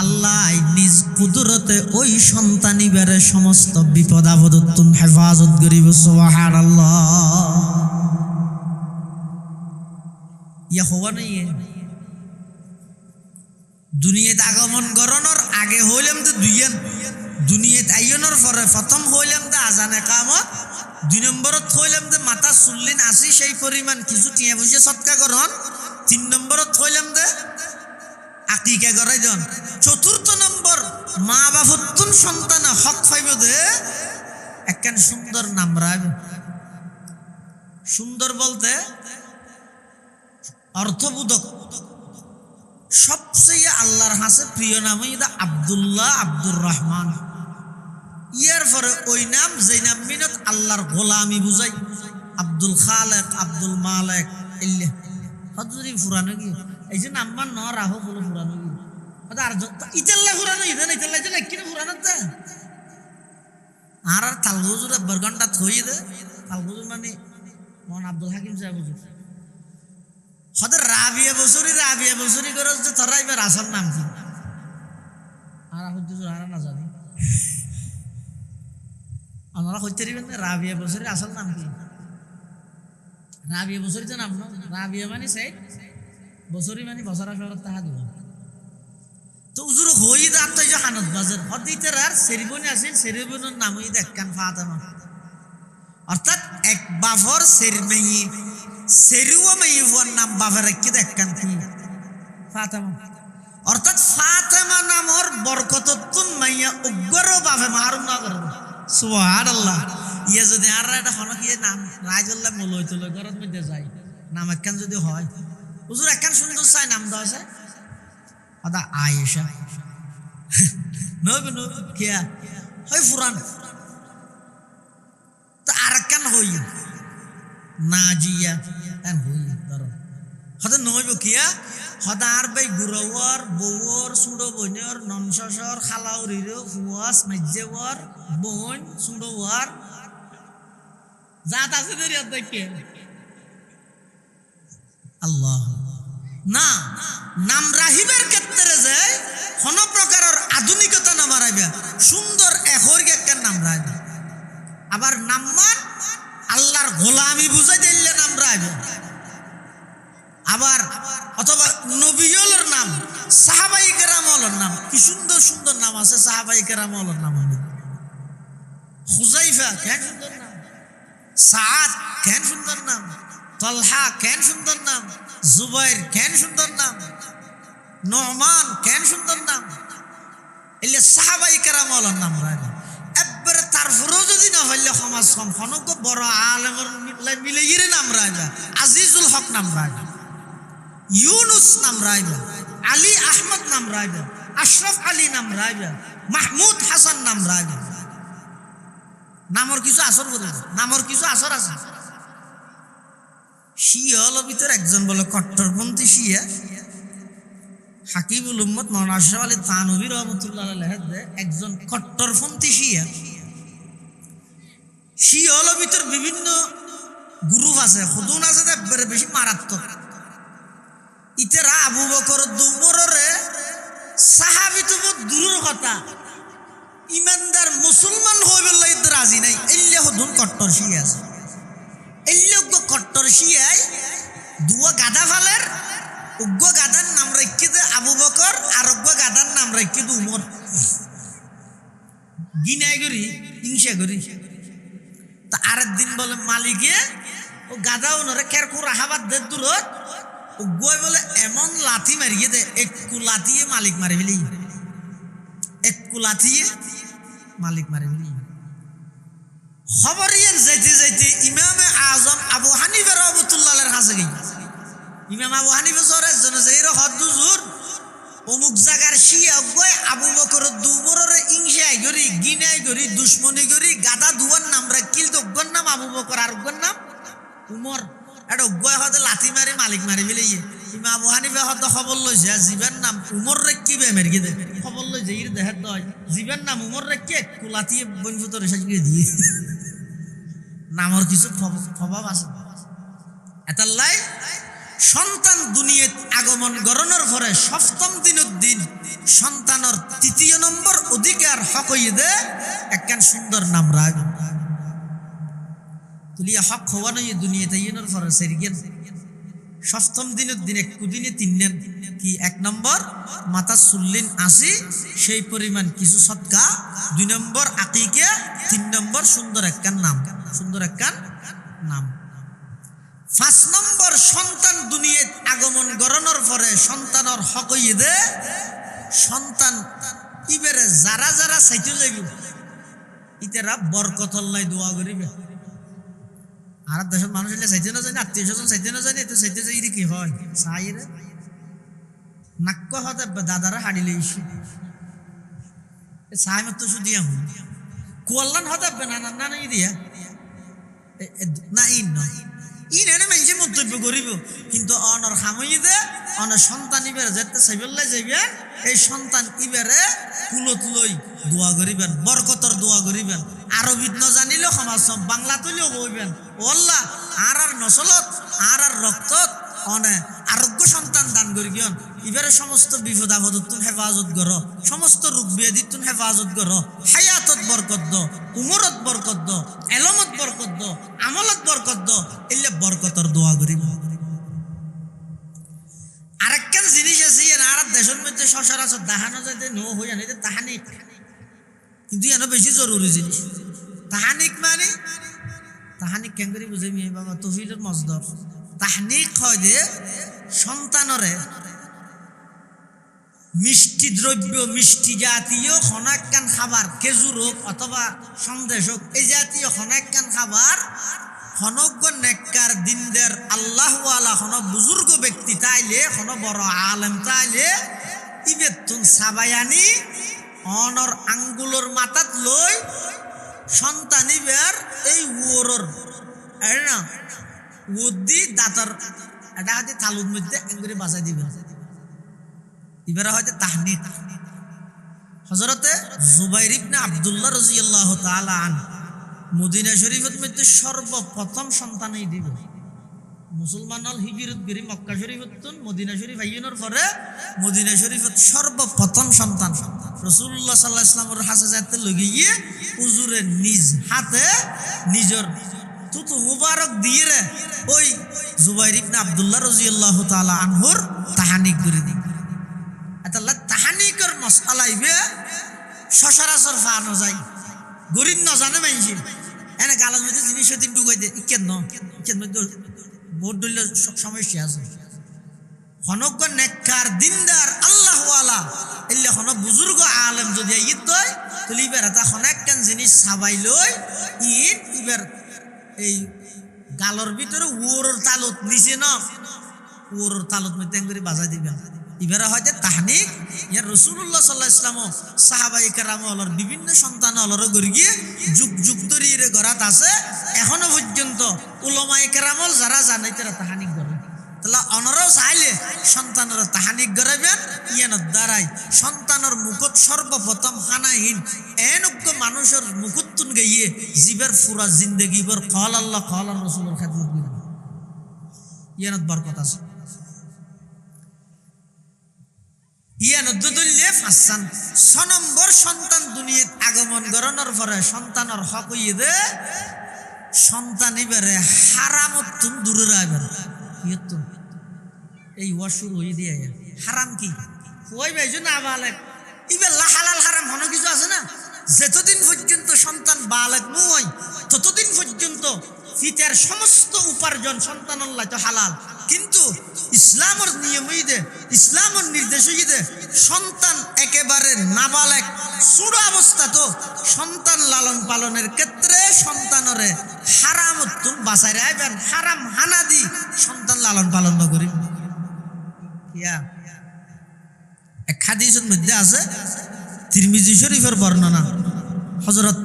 আল্লাহ নিজ কুদরতে ওই সন্তানিবারে সমস্ত বিপদ আপদতুন হেফাজত করিব সুবহানাল্লাহ ইয়া হওয়া নাই দুনিয়াতে আগমন গরণের আগে হইলাম তো দুইয়ান দুনিয়াতে আইয়নের পরে প্রথম হইলাম তো আজানে কামত দুই নম্বরত হইলাম তো মাথা চুল্লিন আসি সেই পরিমাণ কিছু টিয়া পয়সা সৎকা করন তিন নম্বরত হইলাম দে আকিকা গড়াই দেন চতুর্থ নম্বর মা বাবুতুন সন্তান হক পাইব দে একখান সুন্দর নাম রাখবে সুন্দর বলতে অর্থবোধক সবচেয়ে আল্লাহর হাসে প্রিয় নাম এটা আব্দুল্লাহ আব্দুর রহমান ইয়ার পরে ওই নাম যেই নাম মিনত আল্লাহর গোলামি বুঝাই আব্দুল খালেক আব্দুল মালেক ইল্লাহ হজুরি ফুরানো কি এই যে নাম্বার ন রাহো বলে ফুরানো কি আর ইতাল্লা ফুরানো ইদেন ইতাল্লা যে কিনে ফুরানো দে আর তালগুজুর বরগন্ডা থই দে তালগুজুর মানে মন আব্দুল হাকিম সাহেব হুজুর হদের রাবিয়া বছরি করে যে তোরা এবার আসল নাম কি আর হুজুর আর না জানি আমরা হইতে দিবেন না রাবিয়া বছরি আসল নাম কি রাবিয়া বছরি যে নাম না রাবিয়া মানে সেই বছরি মানে বছরা শরত তাহা দিব তো হুজুর হই দাঁত তো যে হানত বাজার হদিতে আর সেরিবনি আছে সেরিবনির নাম হই দেখকান ফাতেমা অর্থাৎ এক বাফর সেরমেই সেরুয়া মেইওয়ার নাম বাফের কি দেখকান কি ফাতেমা অর্থাৎ ফাতেমা নামর বরকততুন মাইয়া উগ্র বাফে মারুম না করে সুবহানাল্লাহ ইয়া যদি আর এটা হন কি নাম রাজুল্লাহ মলই তুলে ঘরের মধ্যে যাই নাম একখান যদি হয় হুজুর একখান সুন্দর চাই নাম দেওয়া আছে আদা আয়েশা নবী নবী কিয়া হয় ফুরান তো আর একখান হই নাজিয়া এন হই ধরো হদা নইব কিয়া হদা আর বাই গুরওয়ার বউর সুড়ো বইনর ননসসর খালাউরির ফুয়াস মাইজেওয়ার বইন সুড়োওয়ার জাত আছে দেরি দেখে আল্লাহ না নাম রাহিবের ক্ষেত্রে যে কোন প্রকারের আধুনিকতা নাম রাইবা সুন্দর এখরকে একটা নাম রাইবা আবার নাম্মান আল্লাহর গোলামি বুঝাই দিলে নাম রাইবা আবার অথবা নবীর নাম সাহাবাই কেরামলের নাম কি সুন্দর সুন্দর নাম আছে সাহাবাই কেরামলের নাম হুজাইফা কেন সুন্দর নাম সাদ কেন সুন্দর নাম তলহা কেন সুন্দর নাম জুবাইর কেন সুন্দর নাম নোমান কেন সুন্দর নাম এলে সাহাবাই কেরামলের নাম রাইবা একবারে তারপরেও যদি না হইলে সমাজ সম্পন্ন বড় আলেমের মিলে গিয়ে নাম রাইবা আজিজুল হক নাম রাইবা ইউনুস নাম রাইবা আলী আহমদ নাম রাইবা আশরাফ আলী নাম রাইবা মাহমুদ হাসান নাম রাইবা নামর কিছু আসর বলে নামর কিছু আসর আছে শিয়া হল ভিতর একজন বলে কট্টরপন্থী শিয়া হাকিবুল উম্মত মাওলানা আশরাফ আলী থানভী রহমাতুল্লাহ আলাইহি একজন কট্টরপন্থী শিয়া শিয়া হল ভিতর বিভিন্ন গ্রুপ আছে খুদুন আছে বেশি মারাত্মক ইতেরা আবু বকর দুমরে সাহাবী তো দূরের কথা ইমানদার মুসলমান হইবে লাইতে রাজি নাই এল্লে হদুন কট্টর শিয়া আছে এল্লে কট্টর শিয়াই দুয়া গাদা ফালের উগ্র গাদার নাম রাখি দে আবু বকর আর উগ্র গাদার নাম রাখি দে উমর গিনাই করি হিংসা করি তা আরেক দিন বলে মালিকে ও গাদা ওনরে কেরকু রাহাবাদ দে দূরত উগ্গয় বলে এমন লাথি মারিয়ে দে একটু লাথিয়ে মালিক মারি ফেলি একটু লাথিয়ে মালিক মারি ফেলি খবরিয়ান যাইতে যাইতে ইমামে আজম আবু হানিফা রহমাতুল্লাহর কাছে গই ইমাম আবু হানিফা জোরের জন্য যাইরো হদ্দুজুর অমুক জায়গার শিয়া গয় আবু বকর দুমরের ইংশাই করি গিনাই করি দুশ্মনী করি গাদা দুয়ার নাম রাখিল তো উগ্গর নাম আবু বকর আর উগ্গর নাম উমর এটা উগ্গয় হতে লাথি মারি মালিক মারি ফেলে ইমাম আবু হানিফা হতে খবর লইছে জীবের নাম উমর রাখিবে মেরগি দে খবর লইছে ইর দেহের দয় জীবের নাম উমর রাখি কুলাতিয়ে বনফুতর সাজিয়ে দিয়ে নামর কিছু প্রভাব আছে এতাল্লাই সন্তান দুনিয়াত আগমন গরণের পরে সপ্তম দিনের দিন সন্তানের তৃতীয় নম্বর অধিকার হক হইয়ে দে একখান সুন্দর নাম রাগ তুলিয়া হক হওয়া নয় দুনিয়াতে ইয়েনের পরে সেরিগেন সপ্তম দিনের দিন একটু দিনে তিন কি এক নম্বর মাতা সুল্লিন আসি সেই পরিমাণ কিছু সৎকা 2 নম্বর আকিকে 3 নম্বর সুন্দর একখান নাম সুন্দর একখান নাম 5 নম্বর সন্তান দুনিয়াত আগমন গরণের পরে সন্তানের হক হইয়ে দে সন্তান ইবেরে যারা যারা চাইতে যাইব ইতেরা বরকতল্লাই দোয়া করিবে আর দেশের মানুষ চাইতে না জানি আত্মীয় স্বজন চাইতে না জানি তো চাইতে যাই কি হয় চাই রে নাক্য হতে দাদারা হাড়িলে চাই মতো শুধু এখন কুয়াল্লান হতে না না না দিয়া না ইন নয় ইন এনে মানুষে মন্তব্য করিব কিন্তু অনর খামই দে অনর সন্তান ইবের যেতে সাইবেল্লাই যাইবে এই সন্তান ইবেরে কুলত লই দোয়া করিবেন বরকতর দোয়া করিবেন আরবিত ন জানিলেও সমাজ বাংলা তুলেও কইবেন ও আল্লাহ আর নসলত আর রক্তত অনে আরোগ্য সন্তান দান করি গিয়ন ইবারে সমস্ত বিপদ আপদ তুমি হেফাজত কর সমস্ত রোগ ব্যাধি তুমি হেফাজত কর হায়াতত বরকত দ উমরত বরকত দ এলমত বরকত দ আমলত বরকত দ এলে বরকতর দোয়া করিব আরেকখান জিনিস আছে আর দেশের মধ্যে সচরাচর দেখানো যায় নো হয়ে আনে তাহানিক কিন্তু এনে বেশি জরুরি জিনিস তাহানিক মানে তাহানিক কেন করে বুঝে মেয়ে বাবা তফিলের মজদর তাহানিক হয় যে সন্তানরে মিষ্টি দ্রব্য মিষ্টি জাতীয় খনাক্কান খাবার খেজুর হোক অথবা সন্দেশ হোক এই জাতীয় খনাক্কান খাবার খনজ্ঞ নেককার দিনদের আল্লাহওয়ালা খন বুজুর্গ ব্যক্তি তাইলে খন বড় আলেম তাইলে ইবেতুন সাবায়ানি অনর আঙ্গুলোর মাথাত লই সন্তান ইবের এই ওরর না ওদি দাঁতর এটা হয়তো থালুর মধ্যে এঙ্গুরি বাঁচাই দিবে এবারে হয়তো তাহনিক হযরতে জুবাইর ইবনে আব্দুল্লাহ রাদিয়াল্লাহু তাআলা আন মদিনা শরীফের মধ্যে সর্বপ্রথম সন্তানই দিবে মুসলমান হল হিজরত গিরি মক্কা শরীফত মদিনা শরীফ আইনের পরে মদিনা শরীফত সর্বপ্রথম সন্তান রাসূলুল্লাহ সাল্লাল্লাহু আলাইহি ওয়াসাল্লামের হাসে যাতে লগে গিয়ে হুজুরে নিজ হাতে নিজের তুতু মুবারক দিয়ে রে ওই জুবাইর ইবনে আব্দুল্লাহ রাদিয়াল্লাহু তাআলা আনহুর তাহানিক করে দি আল্লাহ তাহানিকের মাসআলা ইবে সচরাচর ফানো যায় গরিব না জানে মাইছি এনে গালার মধ্যে জিনিস দিন ঢুকাই দে কেন কেন বহুত দলীয় সমস্যা আছে হনজ্ঞ নেককার দিনদার আল্লাহওয়ালা এলে হন বুজুর্গ আলেম যদি ঈদ হয় তাহলে ইবার এটা হনেকখান জিনিস সাবাই লই ঈদ ইবার এই গালর ভিতরে ওর তালত নিচে না ওর তালত মধ্যে করে বাজাই দিবে ইবারা হয়তো তাহনিক ইয়ার রাসূলুল্লাহ সাল্লাল্লাহু আলাইহি ওয়াসাল্লাম সাহাবায়ে কেরাম হলর বিভিন্ন সন্তান হলর গড়ি গিয়ে যুগ যুগ ধরে এর গরাত আছে এখনো পর্যন্ত উলামায়ে কেরাম যারা জানে তারা তাহানিক করে তাহলে অনরাও চাইলে সন্তানের তাহানিক গড়াবেন ইয়ানোর দ্বারাই সন্তানের মুখত সর্বপ্রথম হানাহীন এনজ্ঞ মানুষের মুখতুন গাইয়ে জীবের পুরা জিন্দগি ভর কল আল্লাহ কল রাসূলের খেদমত করেন ইয়ানোর বরকত আছে ইয়ানুদ্দুল্লে ফাসান 6 নম্বর সন্তান দুনিয়াত আগমন করানোর পরে সন্তানের হক হইয়ে দে সন্তান এবারে হারামত দূরে রাখবেন ইয়তুন এই ওয়া শুরু হয়ে দিয়ে হারাম কি ওই ভাইজু না বালেক ইবেলা হালাল হারাম হন কিছু আছে না যতদিন পর্যন্ত সন্তান বালেক নয় ততদিন পর্যন্ত ফিতার সমস্ত উপার্জন সন্তান আল্লাহ তো হালাল কিন্তু ইসলামের নিয়ম দে ইসলামের নির্দেশ দে সন্তান একেবারে নাবালেক ছোট অবস্থা তো সন্তান লালন পালনের ক্ষেত্রে সন্তানরে হারাম বাঁচাই রাখবেন হারাম হানা দি সন্তান লালন পালন না করি ইয়া এক হাদিসের মধ্যে আছে তিরমিজি শরীফের বর্ণনা হযরত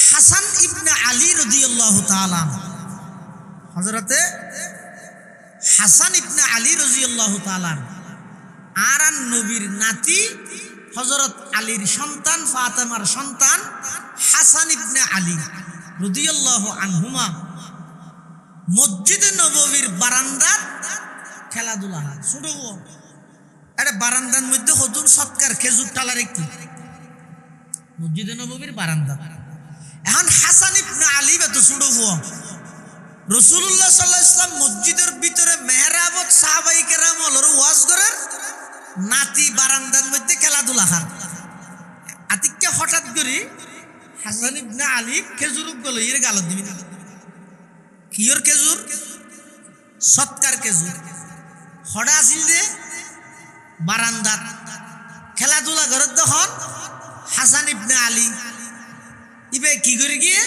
হাসান ইবনে আলী রাদিয়াল্লাহু তাআলা হযরতে হাসান ইবনে আলী রাদিয়াল্লাহু তাআলা আর নবীর নাতি হযরত আলীর সন্তান ফাতেমার সন্তান হাসান ইবনে আলী রাদিয়াল্লাহু আনহুমা মসজিদে নববীর বারান্দার খেলাধুলা হয় শুরু আরে বারান্দার মধ্যে হতুন সৎকার খেজুর টালার একটি মসজিদে নববীর বারান্দা এখন হাসান ইবনে আলী বেতো শুরু রাসূলুল্লাহ সাল্লাল্লাহু আলাইহি ওয়াসাল্লাম মসজিদের ভিতরে মেহরাবত সাহাবায়ে কেরাম হলর ওয়াজ করেন নাতি বারান্দার মধ্যে খেলাধুলা খান আতিককে হঠাৎ করে হাসান ইবনে আলী খেজুর গলো এর গালত দিবি না কিয়র খেজুর সৎকার খেজুর হড়া আসিল যে বারান্দাত খেলাধুলা ঘরের তখন হাসান ইবনে আলী ইবে কি করে গিয়ে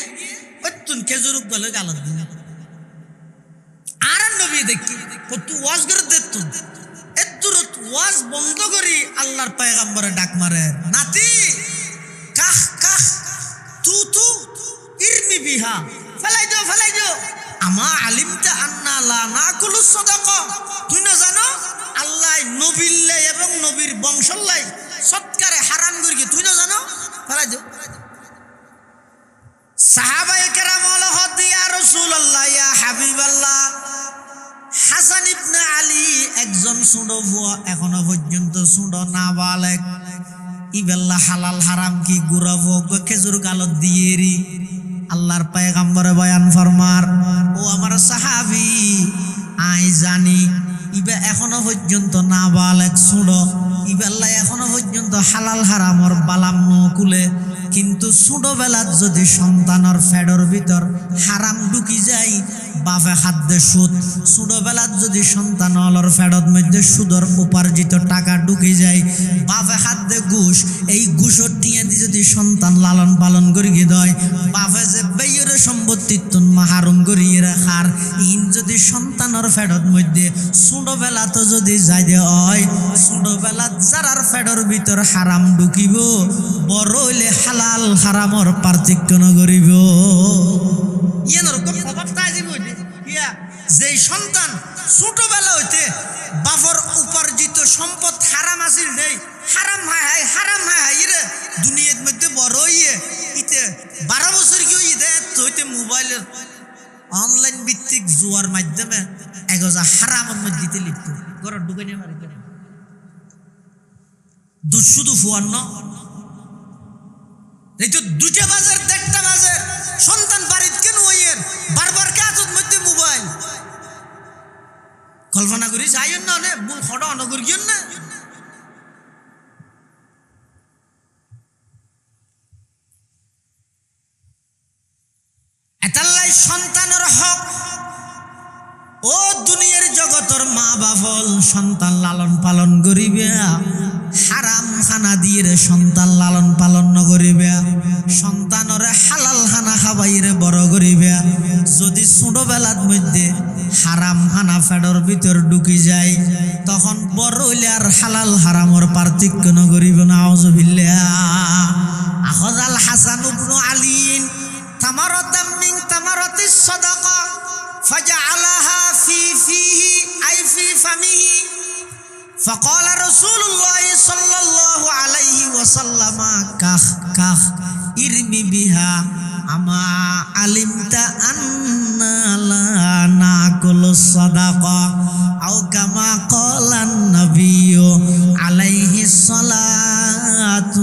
তুন খেজুর গলে গালত দিবি আর নবী দেখি তুই ওয়াজ করে দেখতুন এতুরত ওয়াজ বন্ধ করি আল্লাহর পয়গম্বরে ডাক মারে নাতি কাহ কাহ তু তু ইরমি বিহা ফেলাই দিও আমা আলিমতা আন্না লা নাকুলু সাদাকা তুই না জানো আল্লাহ নবীল্লে এবং নবীর বংশল্লাই সৎকারে হারাম করি তুই না জানো ফেলাই দিও সাহাবায়ে কেরাম হদ ইয়া রাসূলুল্লাহ ইয়া হাবিবাল্লাহ হাসান ইবনে আলী একজন ছোট বুয়া এখনো পর্যন্ত ছোট নাবালেক ইবেল্লা হালাল হারাম কি গুরাবো খেজুর গালত দিয়েরি আল্লাহর পয়গম্বরে বয়ান ফরমার ও আমার সাহাবী আই জানি ইবে এখনো পর্যন্ত নাবালেক ছোট ইবেল্লা এখনো পর্যন্ত হালাল হারামর বালাম নকুলে কিন্তু ছোটবেলাত যদি সন্তানের ফেডর ভিতর হারাম ঢুকি যায় বাপে খাদ্যে সুদ ছোটবেলাত যদি সন্তান অলর ফেডত মধ্যে সুদর উপার্জিত টাকা ঢুকি যায় বাপে খাদ্যে ঘুষ এই ঘুষর টিয়ে দিয়ে যদি সন্তান লালন পালন করি দেয় বাপে যে বেয়রে সম্পত্তির মাহারুম করিয়ে রাখার ইন যদি সন্তানের ফেডত মধ্যে ছোটবেলাত যদি যাই দে হয় ছোটবেলাত যারার ফেডর ভিতর হারাম ঢুকিব বড় হইলে হালাল হারামর পার্থক্য নগরিব যে সন্তান ছোটবেলা হইতে বাপর উপার্জিত সম্পদ হারাম আসিল নেই হারাম হাই রে দুনিয়ার মধ্যে বড় হইয়ে ইতে 12 বছর কি হইতে হইতে মোবাইলের অনলাইন ভিত্তিক জুয়ার মাধ্যমে এগোজা হারামের মধ্যে দিতে লিপ্ত ঘর ঢুকে নিয়ে মারি করে শুধু ফুয়ান্ন এই তো 2টা বাজার 1:30 বাজার সন্তান বাড়িতে কেন হইয়ের বারবার কাজের মধ্যে মোবাইল কল্পনা করি যাইয়েন না অনেক মূল খড়া অনগর গিয়েন না এতাল্লাই সন্তানের হক ও দুনিয়ার জগতের মা বাপল সন্তান লালন পালন করিবে হারাম খানা দিয়ে সন্তান লালন পালন নকরিবে সন্তানের হালাল খানা খাবাইরে বড় করিবে যদি ছোটবেলার মধ্যে হারাম খানা ফেডর ভিতর ঢুকি যায় তখন বড় হইলে আর হালাল হারামর পার্থক্য নকরিবে না আউযুবিল্লাহ আখাযাল হাসান ইবনে আলীন তামারাতাম মিন তামারাতিস সাদাকা فجعلها في فيه أي في فمه فقال رسول الله صلى الله عليه وسلم كخ كخ ارمي بها أما علمت أن لا نأكل الصدقة أو كما قال النبي عليه الصلاة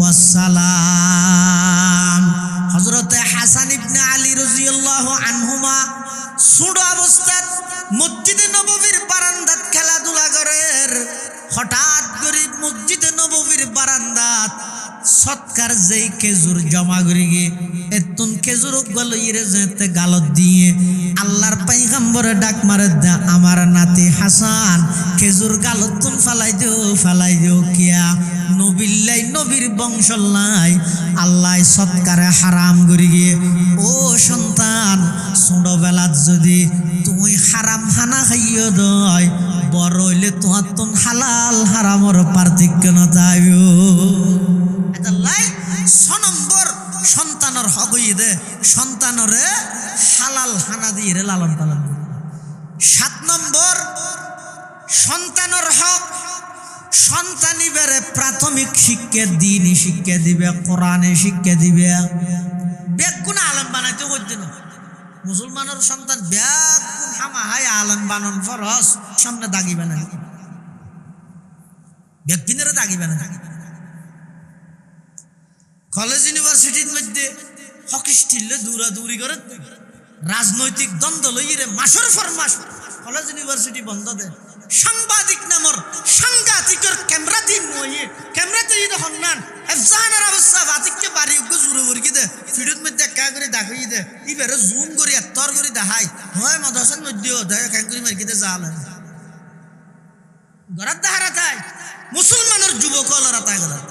والسلام হযরত হাসান ইবনে আলী রাদিয়াল্লাহু আনহুমা ছোট অবস্থায় মসজিদে নববীর বারান্দাত খেলাধুলা করেন হঠাৎ করে মসজিদে নববীর বারান্দাত সৎকার যেই খেজুর জমা করে গিয়ে এতন খেজুর গলইরে যেতে গালত দিয়ে আল্লাহর পয়গম্বরে ডাক মারে দা আমার নাতি হাসান খেজুর গালতুন ফালাই দিও কিয়া নবিল্লাই নবীর বংশলাই আল্লাহ সৎকারে হারাম করে গিয়ে ও সন্তান ছোটবেলাত যদি তুমি হারাম খানা খাইও দয় বড় হইলে তোমার তুন হালাল হারামর পার্থক্য না যাইও এটালাই 6 নম্বর সন্তানের হক হইয়ে দে সন্তানরে হালাল খানা দিয়ে লালন পালন 7 নম্বর সন্তানের হক সন্তানিবেরে প্রাথমিক শিক্ষা দিনই শিক্ষা দিবে কোরআনে শিক্ষা দিবে বেগুন আলেম বানাইতে হইতে না মুসলমানের সন্তান বেগুন হামাহাই আলেম বানান ফরজ সামনে দাগিবে না ব্যক্তিনেরা দাগিবে না কলেজ ইউনিভার্সিটির মধ্যে হকিস্টিলে দৌড়াদৌড়ি করে রাজনৈতিক দ্বন্দ্ব লইরে মাসের পর মাস কলেজ ইউনিভার্সিটি বন্ধ দেয় সাংবাদিক নামর সাংঘাতিকের ক্যামেরাতে নয়ে ক্যামেরাতে ইদে হন্নান এফজানের অবস্থা বাতিককে বাড়ি উগো জুরে বর্গি দে ভিডিওর মধ্যে একা করে দেখাই দে ইবারে জুম করে এত্তর করে দেখাই হয় মাদ্রাসার মধ্যেও দেখা ক্যাং করে মার্কিতে জালে গরাত দাহারা তাই মুসলমানের যুবকলরা তাই গরাত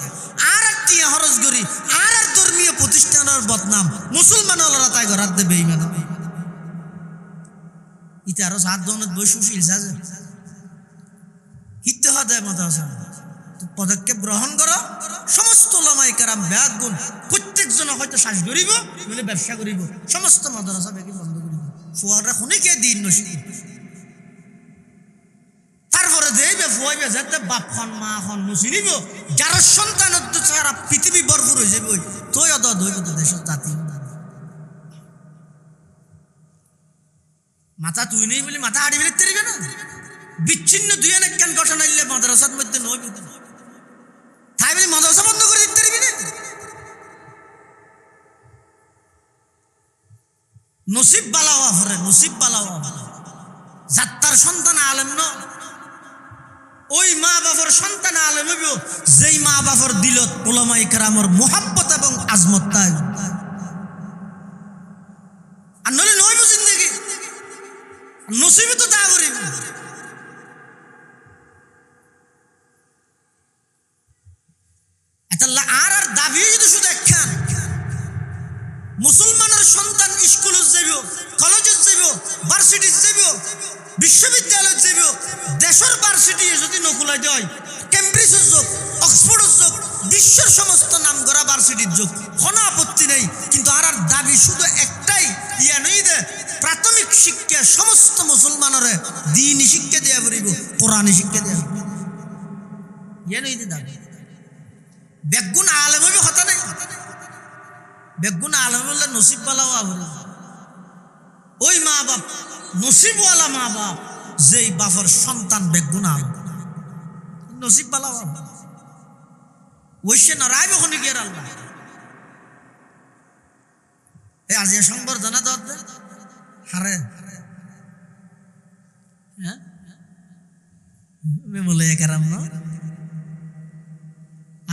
আর টিয়া খরচ করি আর ধর্মীয় প্রতিষ্ঠানের বদনাম মুসলমানরা তাই গরাত দে বেঈমান ইতে আরো 7 জনের বসু ফিলসা আছে হিতে হদায় মাদ্রাসা পদক্ষেপ গ্রহণ করো সমস্ত ওলামায়ে কেরাম ব্যাগুন প্রত্যেকজন হয়তো শ্বাস ধরিব মানে ব্যবসা করিব সমস্ত মাদ্রাসা ব্যাগি বন্ধ করিব ফুয়াররা খুনিকে দিন নসিব তারপরে দেইবে ফুয়াইবে যাতে বাপ খন মা খন নসিনিব যার সন্তানের তো সারা পৃথিবী ভরপুর হয়ে যাবে তোই অত দইব তো দেশের জাতি মাথা তুই নেই বলি মাথা হাড়ি বেরোতে পারবে না বিচ্ছিন্ন দুই অনেক কেন ঘটনা ইলে মাদ্রাসার মধ্যে নয় তাই বলি মাদ্রাসা বন্ধ করে দিতে পারবি না নসিব বালাওয়া ভরে নসিব বালাওয়া যাত্রার সন্তান আলেম ন ওই মা বাবার সন্তান আলেম হইব যেই মা বাবার দিলত ওলামায়ে কেরামের মোহাব্বত এবং আজমত তাই আর নইলে নইব জিন্দেগি নসিবে তো তা করিব আর দাবি যদি শুধু একখান মুসলমানের সন্তান স্কুলে যাব কলেজে যাব ভার্সিটি যাব বিশ্ববিদ্যালয় যাব দেশের ভার্সিটি যদি নকুলাই দেয় কেমব্রিজের যোগ অক্সফোর্ডের যোগ বিশ্বের সমস্ত নাম করা ভার্সিটির যোগ কোনো আপত্তি নেই কিন্তু আর দাবি শুধু একটাই ইয়া নই দে প্রাথমিক শিক্ষা সমস্ত মুসলমানের দ্বীনি শিক্ষা দেয়া করিব কোরআনি শিক্ষা দেয়া ইয়া নই দে দাবি বেগুন আলেম হইবে কথা নাই বেগুন আলেম হলে নসিব পালাও আবরে ওই মা বাপ নসিবওয়ালা মা বাপ, যেই বাপর সন্তান বেগুনা নসিব বালা বাবা ওইসে না রায় বখনি গিয়ে আল্লাহ এই আজিয়া সংবর্ধনা দে হারে হ্যাঁ বলে একারাম ন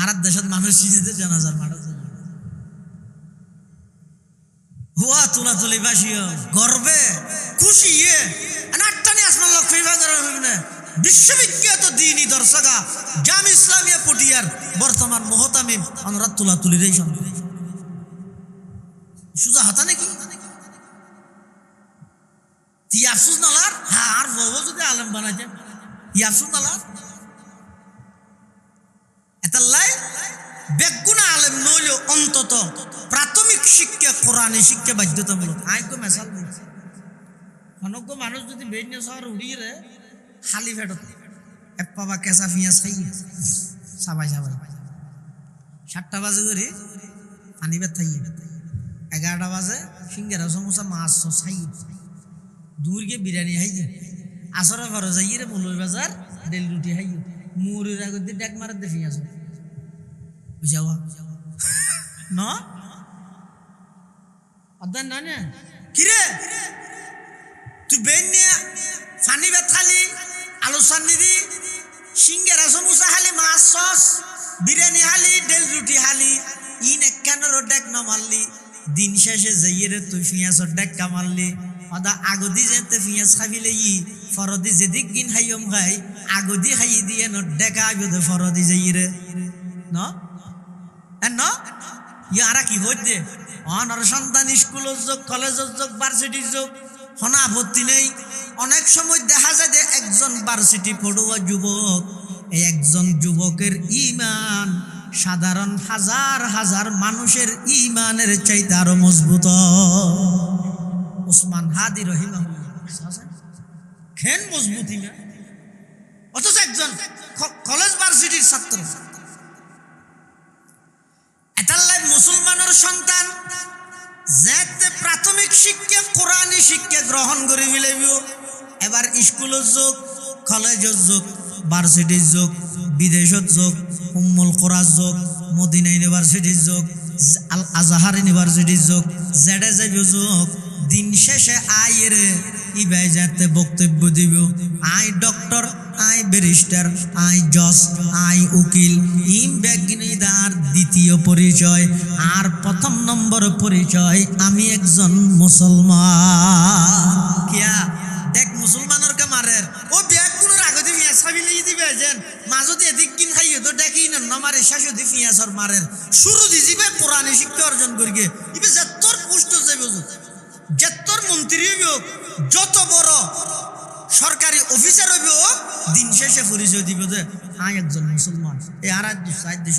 আর দেশের মানুষ সিজিতে জানাজার মারা হুয়া তুলা তুলি বাসিও গর্বে খুশি নাট্টানি আসমান লক্ষ্মী ভাঙার বিশ্ববিখ্যাত দিনী দর্শকা জাম ইসলামিয়া পটিয়ার বর্তমান মোহতামিম আমরা তুলা তুলির এই সঙ্গে সুজা হাতা নাকি ইয়াফসুস নালার হ্যাঁ আর বউ যদি আলেম বানাইছে ইয়াফসুস নালার এতাল্লাই বেগুনা আলেম নইলেও অন্তত প্রাথমিক শিক্ষা কোরআনী শিক্ষা বাধ্যতামূলক আইকো মেসাল দিচ্ছে অনজ্ঞ মানুষ যদি বেরিয়ে শহর উড়িয়ে রে খালি ফেটত এক পাবা কেঁচা পিঁয়াজ খাই সাবাই সাবাই 7টা বাজে করে পানি বেত খাইয়ে 11টা বাজে সিঙ্গারা সমোসা মাছ খাই দূর গিয়ে বিরিয়ানি খাইয়ে আসরে ঘরে যাইয়ে রে মৌলভী বাজার ডেল রুটি খাইয়ে মুড়ির আগে দিয়ে ডেক মারে দিয়ে পিঁয়াজ বুঝাওয়া ন অধ্যায় নয় না কিরে তুই বেন নিয়ে পানি বেত খালি আলু চান্নি দি সিঙ্গারা সমোসা খালি মাছ সস বিরিয়ানি খালি ডেল রুটি খালি ইন একখানেরও ডেক না মারলি দিন শেষে যাইয়ে রে তুই পিঁয়াজর ডেক কামারলি অদা আগদি যেতে পিঁয়াজ খাবিলে ফরদি যেদিক গিন খাইম খাই আগদি খাই দিয়ে ন ডেকা আইব ফরদি যাইয়ে রে ন ন ইয়ারা কি হইতে অনর সন্তান স্কুলের যোগ কলেজের যোগ ভার্সিটির যোগ হনা আপত্তি নেই অনেক সময় দেখা যায় যে একজন ভার্সিটি পড়ুয়া যুবক এই একজন যুবকের ঈমান সাধারণ হাজার হাজার মানুষের ঈমানের চাইতে আরো মজবুত ওসমান হাদি রহিমাহুল্লাহ খেন মজবুত ঈমান অথচ একজন কলেজ ভার্সিটির ছাত্র এতাল্লাই মুসলমানের সন্তান যেতে প্রাথমিক শিক্ষা কোরআনী শিক্ষা গ্রহণ করে মিলাইব এবার স্কুলের যোগ কলেজের যোগ ভার্সিটির যোগ বিদেশের যোগ উম্মুল কোরআর যোগ মদিনা ইউনিভার্সিটির যোগ আল আজহার ইউনিভার্সিটির যোগ জেডে যাইব যোগ দিন শেষে আয়ের ইবাই যাতে বক্তব্য দিব I doctor I barrister I জজ আই উকিল ইম বেগিনিদার দ্বিতীয় পরিচয় আর প্রথম নম্বর পরিচয় আমি একজন মুসলমান কিয়া দেখ মুসলমানের কে মারের ও ব্যাগ কোন আগতে পিঁয়াজ খাবিলে দিবে যেন মাজতে এদিক কিন খাইয়ে তো দেখি না মারে শাশুদি পিঁয়াজর মারের শুরু দি যাবে কোরআনী শিক্ষা অর্জন করিগে ইবে যেতর পুষ্ট যাবে যেতর মন্ত্রী হইব যত বড় সরকারি অফিসার হইব দিন শেষে পরিচয় দিব যে আই একজন মুসলমান এই আর সাইড দেশ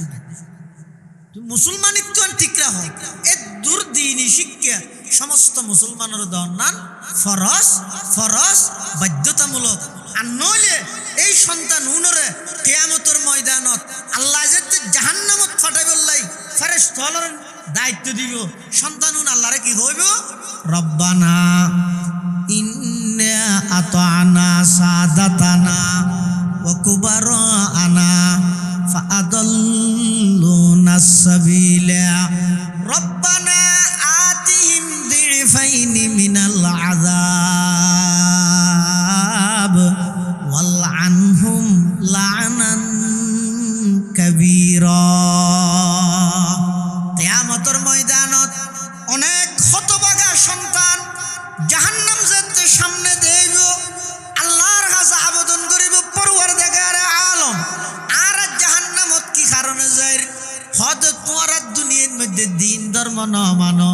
মুসলমানিত্ব ঠিকরা হোক এ দুর্দিনী শিক্ষা সমস্ত মুসলমানের দন্নান ফরজ ফরজ বাধ্যতামূলক আর নইলে এই সন্তান উনরে কিয়ামতের ময়দানত আল্লাহ যেতে জাহান্নামত ফাটাই বললাই ফেরেশতার দায়িত্ব দিব সন্তান উন আল্লাহরে কি হইব রব্বানা ইন্না আতানা সাদাতানা ওয়া কুবারানা ফাআদাল্লুনা সাবিলা রব্বানা আতিহিম দিফাইনি মিনাল আযাব ওয়াল আনহুম লা'নান কাবীরা কিয়ামতের ময়দানত অনেক হতভাগা সন্তান জাহান্নাম যেতে সামনে দেব আল্লাহর কাছে আবেদন করিব পরওয়ারদিগার আলম আর জাহান্নামত কি কারণে যায় হদ তোমরা দুনিয়ার মধ্যে দিন ধর্ম ন মানো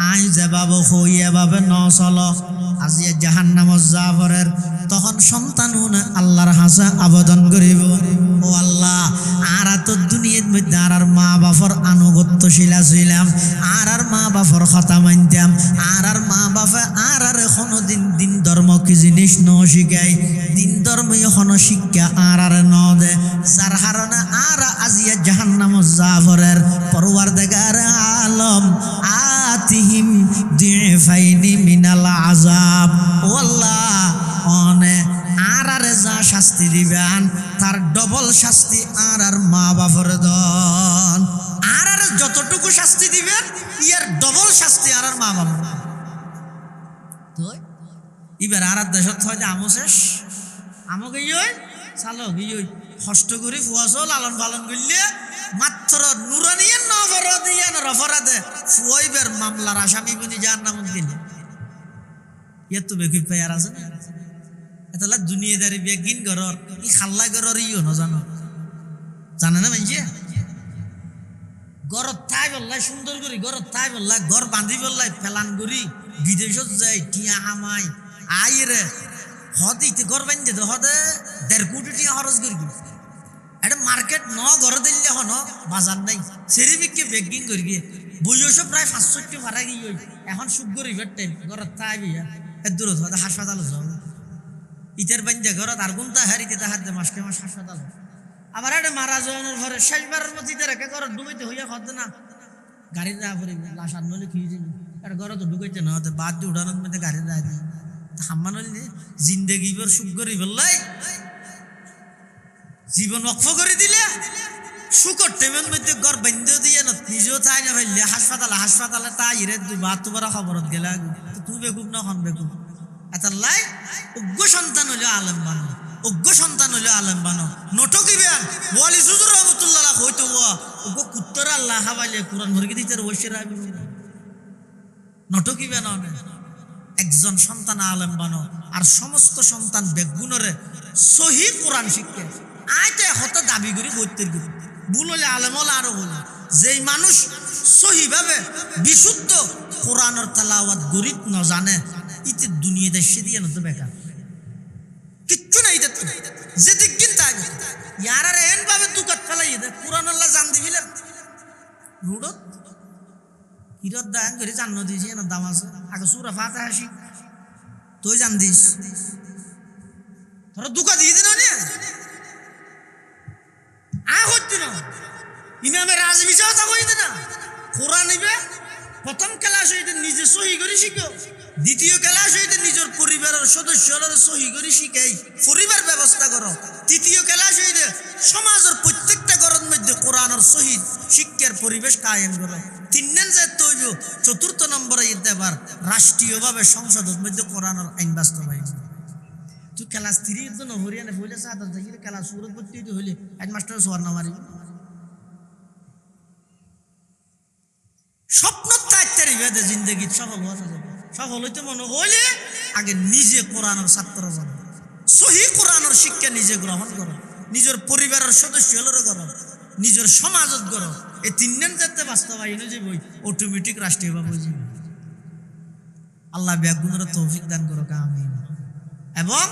আই যেভাবে হইয়া ভাবে ন চলো আজিয়া জাহান্নামত যাবরের তখন সন্তান আল্লাহর কাছে আবেদন করিব ও আল্লাহ আর তো দুনিয়ার মধ্যে আর মা বাপর আনুগত্যশীল ছিলাম আর মা বাপর কথা মানতাম আর মা বাপে আর কোনোদিন দিন ধর্ম কি জিনিস ন শিখাই দিন ধর্ম এখনো শিক্ষা আর ন দে যার কারণে আর আজিয়া জাহান্নামত যাবরের পরওয়ারদিগার আলম আতিহিম দিফাইনি মিনাল আযাব ডবল শাস্তি আর মা বাবার দন আর যতটুকু শাস্তি দিবেন ইয়ার ডবল শাস্তি আর মা বাবার। তো এবার আর দেশত হয় যে আমো শেষ আমাকে ইয় চালো গিয়ে কষ্ট করে ফুয়াছো লালন পালন করলে মাত্র নুরানিয়ে নবরদিয়ে রফরাদে ফুয়াইবের মামলার আসামি বনি যার নাম দিলে ইয়ে তো বেকুই পেয়ার আছে না এতলা দুনিয়াদারি বেগিন ঘরর ই খাল্লা ঘরর ইও ন জানো জানে না মানছে ঘরত থাই বললাই সুন্দর করি ঘরত থাই বললাই ঘর বাঁধি বললাই ফেলান করি বিদেশত যাই টিয়া আমাই আই রে হদ ইতে ঘর বাঁধে তো হদে 1.5 কোটি টিয়া খরচ করি এটা মার্কেট ন ঘর দিলে হন বাজার নাই সেরি বিকে বেগিং করি গিয়ে বইসব প্রায় 500 ভাড়া গিয়ে এখন সুখ গরিবের টাইম ঘরত থাই বিয়া এর দূরত হদে হাসপাতাল যাও ইটার বান্ধে ঘরত আর গুনতা হারিতে তাহার দে মাসকে মাস হাসপাতাল আবার এটা মারা যাওয়ানোর ঘরে শেষবারের মতো ইতে রেখে ঘর ডুবাইতে হইয়া হদ না গাড়ির রাহ করে লাশ আনলে খেয়ে দিবি এটা ঘর তো ঢুকাইতে না হতে বাদ দিয়ে উঠানোর মধ্যে গাড়ির রাহ দিই হাম্মান হইলে জিন্দেগি বর সুখ করি বললাই জীবন অক্ষ করে দিলে শুকর টেমের মধ্যে ঘর বান্ধে দিয়ে না নিজেও চাই না ফেললে হাসপাতালে তাই রে বাদ তোমার খবরত গেলে তুই বেকুব না হন বেকুব এটার লাই অজ্ঞ সন্তান হইলে আলেম বানো অজ্ঞ সন্তান হইলে আলেম বানো নটকি বেন ওয়ালি সুজুর রহমতুল্লাহ হইতো অজ্ঞ কুত্তর আল্লাহ হাবাইলে কোরআন ভরকে দিতে বসে রাখবি নটকি বেন একজন সন্তান আলেম বানো আর সমস্ত সন্তান বেগুনরে সহি কোরআন শিক্ষা আইতে হত দাবি করি বইতের করি ভুল হলে আলেম হলে আরো হল যেই মানুষ সহি ভাবে বিশুদ্ধ কোরআনের তেলাওয়াত গরিত ন জানে ইতে দুনিয়া দেশে দিয়ে না তো বেকার কিচ্ছু নাই যেদিক কিন তাই ইয়ার আর এন ভাবে দুকাত ফেলাই দে কোরআন আল্লাহ জান দিবিলে রুডত হিরত দান করে জান্ন দিয়েছি না দাম আছে আগে সুরা ফাতে হাসি তুই জান দিস তোরা দুকা দিয়ে দিন হচ্ছে না ইমামে রাজবি চাওয়া কইতে না কোরআন নিবে প্রথম ক্লাস হইতে নিজে সহি করে শিখো দ্বিতীয় ক্লাস হইতে নিজের পরিবারের সদস্যরা সহি করে শিখাই পরিবার ব্যবস্থা করো তৃতীয় ক্লাস হইতে সমাজের প্রত্যেকটা ঘরের মধ্যে কোরআনের সহি শিক্ষার পরিবেশ কায়েম করো তিন যে তৈব চতুর্থ নম্বরে এবার রাষ্ট্রীয়ভাবে সংসদের মধ্যে কোরআনের আইন বাস্তবায়ন তুই ক্লাস 3 তো হরিয়ানা হইলে সাদা থেকে ক্লাস সুরত করতে হইলে হেডমাস্টার সোয়ার না মারি স্বপ্ন তাইতারি বেদে জিন্দগি সফল হওয়া যাবে সফল হইতে মনে হইলে আগে নিজে কোরআনের ছাত্র জানো সহি কোরআনের শিক্ষা নিজে গ্রহণ করো নিজের পরিবারের সদস্য হলেরও করো নিজের সমাজত করো এই তিনজন যাতে বাস্তবায়ন যে বই অটোমেটিক রাষ্ট্রীয়ভাবে যাবে আল্লাহ ব্যাগুনের তৌফিক দান করো আমিন এবং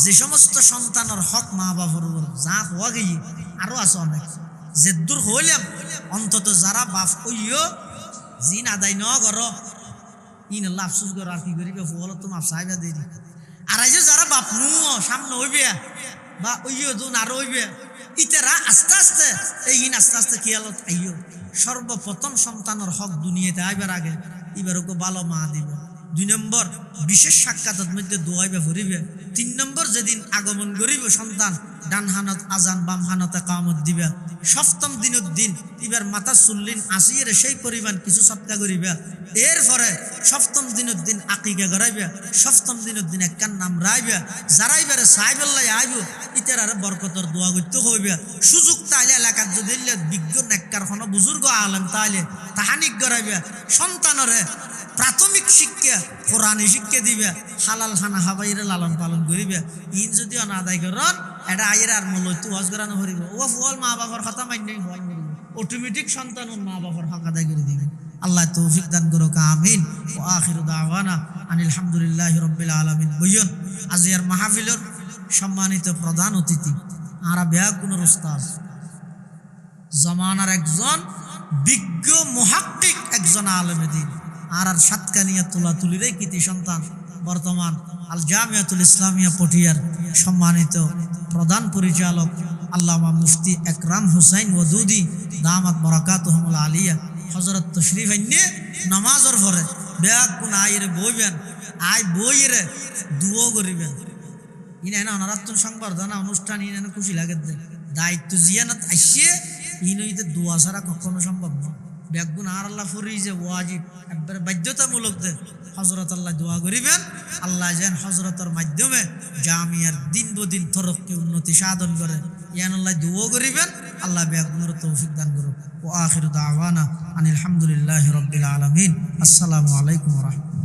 যে সমস্ত সন্তানের হক মা বাবার উপর যা হওয়া গিয়ে আরো আছে অনেক যে দূর হইলাম অন্তত যারা বাপ কইও জিন আদায় ন করো ইন আল্লাহ আফসুস করো আর কি করিবে ফল তো মাপ সাহেবা দেরি আর এই যে যারা বাপ নুও সামনে হইবে বা ওইও দুন আর হইবে ইতারা আস্তে আস্তে এই ইন আস্তে আস্তে খেয়ালত আইও সর্বপ্রথম সন্তানের হক দুনিয়াতে আইবার আগে এবারও ভালো মা দিব 2 নম্বর বিশেষ সাক্ষাতের মধ্যে দোয়াইবে ভরিবে 3 নম্বর যেদিন আগমন করিব সন্তান ডান হানত আজান বাম হানত কামত দিবে সপ্তম দিনের দিন এবার মাথা চুল্লিন আসিয়ে সেই পরিমাণ কিছু সৎকা করিবে এরপরে সপ্তম দিনের দিন আকিকা করাইবে সপ্তম দিনের দিন একখান নাম রাইবে যারা এবারে সাইবল্লাই আইব ইতার আর বরকতর দোয়া করতে হইবে সুযোগ তাইলে এলাকার যদি বিজ্ঞ নেককার কোনো বুজুর্গ আলেম তাইলে তাহানিক করাইবে সন্তানরে প্রাথমিক শিক্ষা কোরআনী শিক্ষা দিবে হালাল খানা হাবাইরে লালন পালন করিবে ইন যদি না আদায় করেন এটা আইয়ের আর মূল তো ওয়াজ করানো হরিব ও ফুল মা বাবার কথা মান্যই হয় অটোমেটিক সন্তান মা বাবার হক আদায় করে দিবে আল্লাহ তৌফিক দান করুক আমিন ও আখিরু দাওয়ানা আনিল হামদুলিল্লাহি রাব্বিল আলামিন বইয়ন আজিয়ার মাহফিলের সম্মানিত প্রধান অতিথি আরা বেয়াগুনের উস্তাদ জামানার একজন বিজ্ঞ মুহাক্কিক একজন আলেম দ্বীন আর সাতকানিয়া তুলাতুলির কৃতি সন্তান বর্তমান আল জামিয়াতুল ইসলামিয়া পটিয়ার সম্মানিত প্রধান পরিচালক আল্লামা মুফতি একরাম হুসাইন ওদুদি দামাত বরাকাতুহুল আলিয়া হযরত তশরিফ আইনে নামাজের পরে ব্যাগ কোন আইরে বইবেন আই বইরে দুও করিবেন ইনাইনা অনারাত্ম সংবর্ধনা অনুষ্ঠান ইনাইনা খুশি লাগে দায়িত্ব জিয়ানত আসিয়ে ইনইতে দোয়া ছাড়া কখনো সম্ভব নয় বেগুন আর আল্লাহ ফুরি যে ওয়াজিব একবারে বাধ্যতামূলক দে হজরত আল্লাহ দোয়া করিবেন আল্লাহ যেন হজরতের মাধ্যমে জামিয়ার দিন বদিন তরক্কি উন্নতি সাধন করে ইয়ান আল্লাহ দোয়া করিবেন আল্লাহ বেগুনের তৌফিক দান করুক ও আখির দাওয়ানা আনিল হামদুলিল্লাহি রাব্বিল আলামিন আসসালামু আলাইকুম ওয়া রাহমাতুল্লাহ।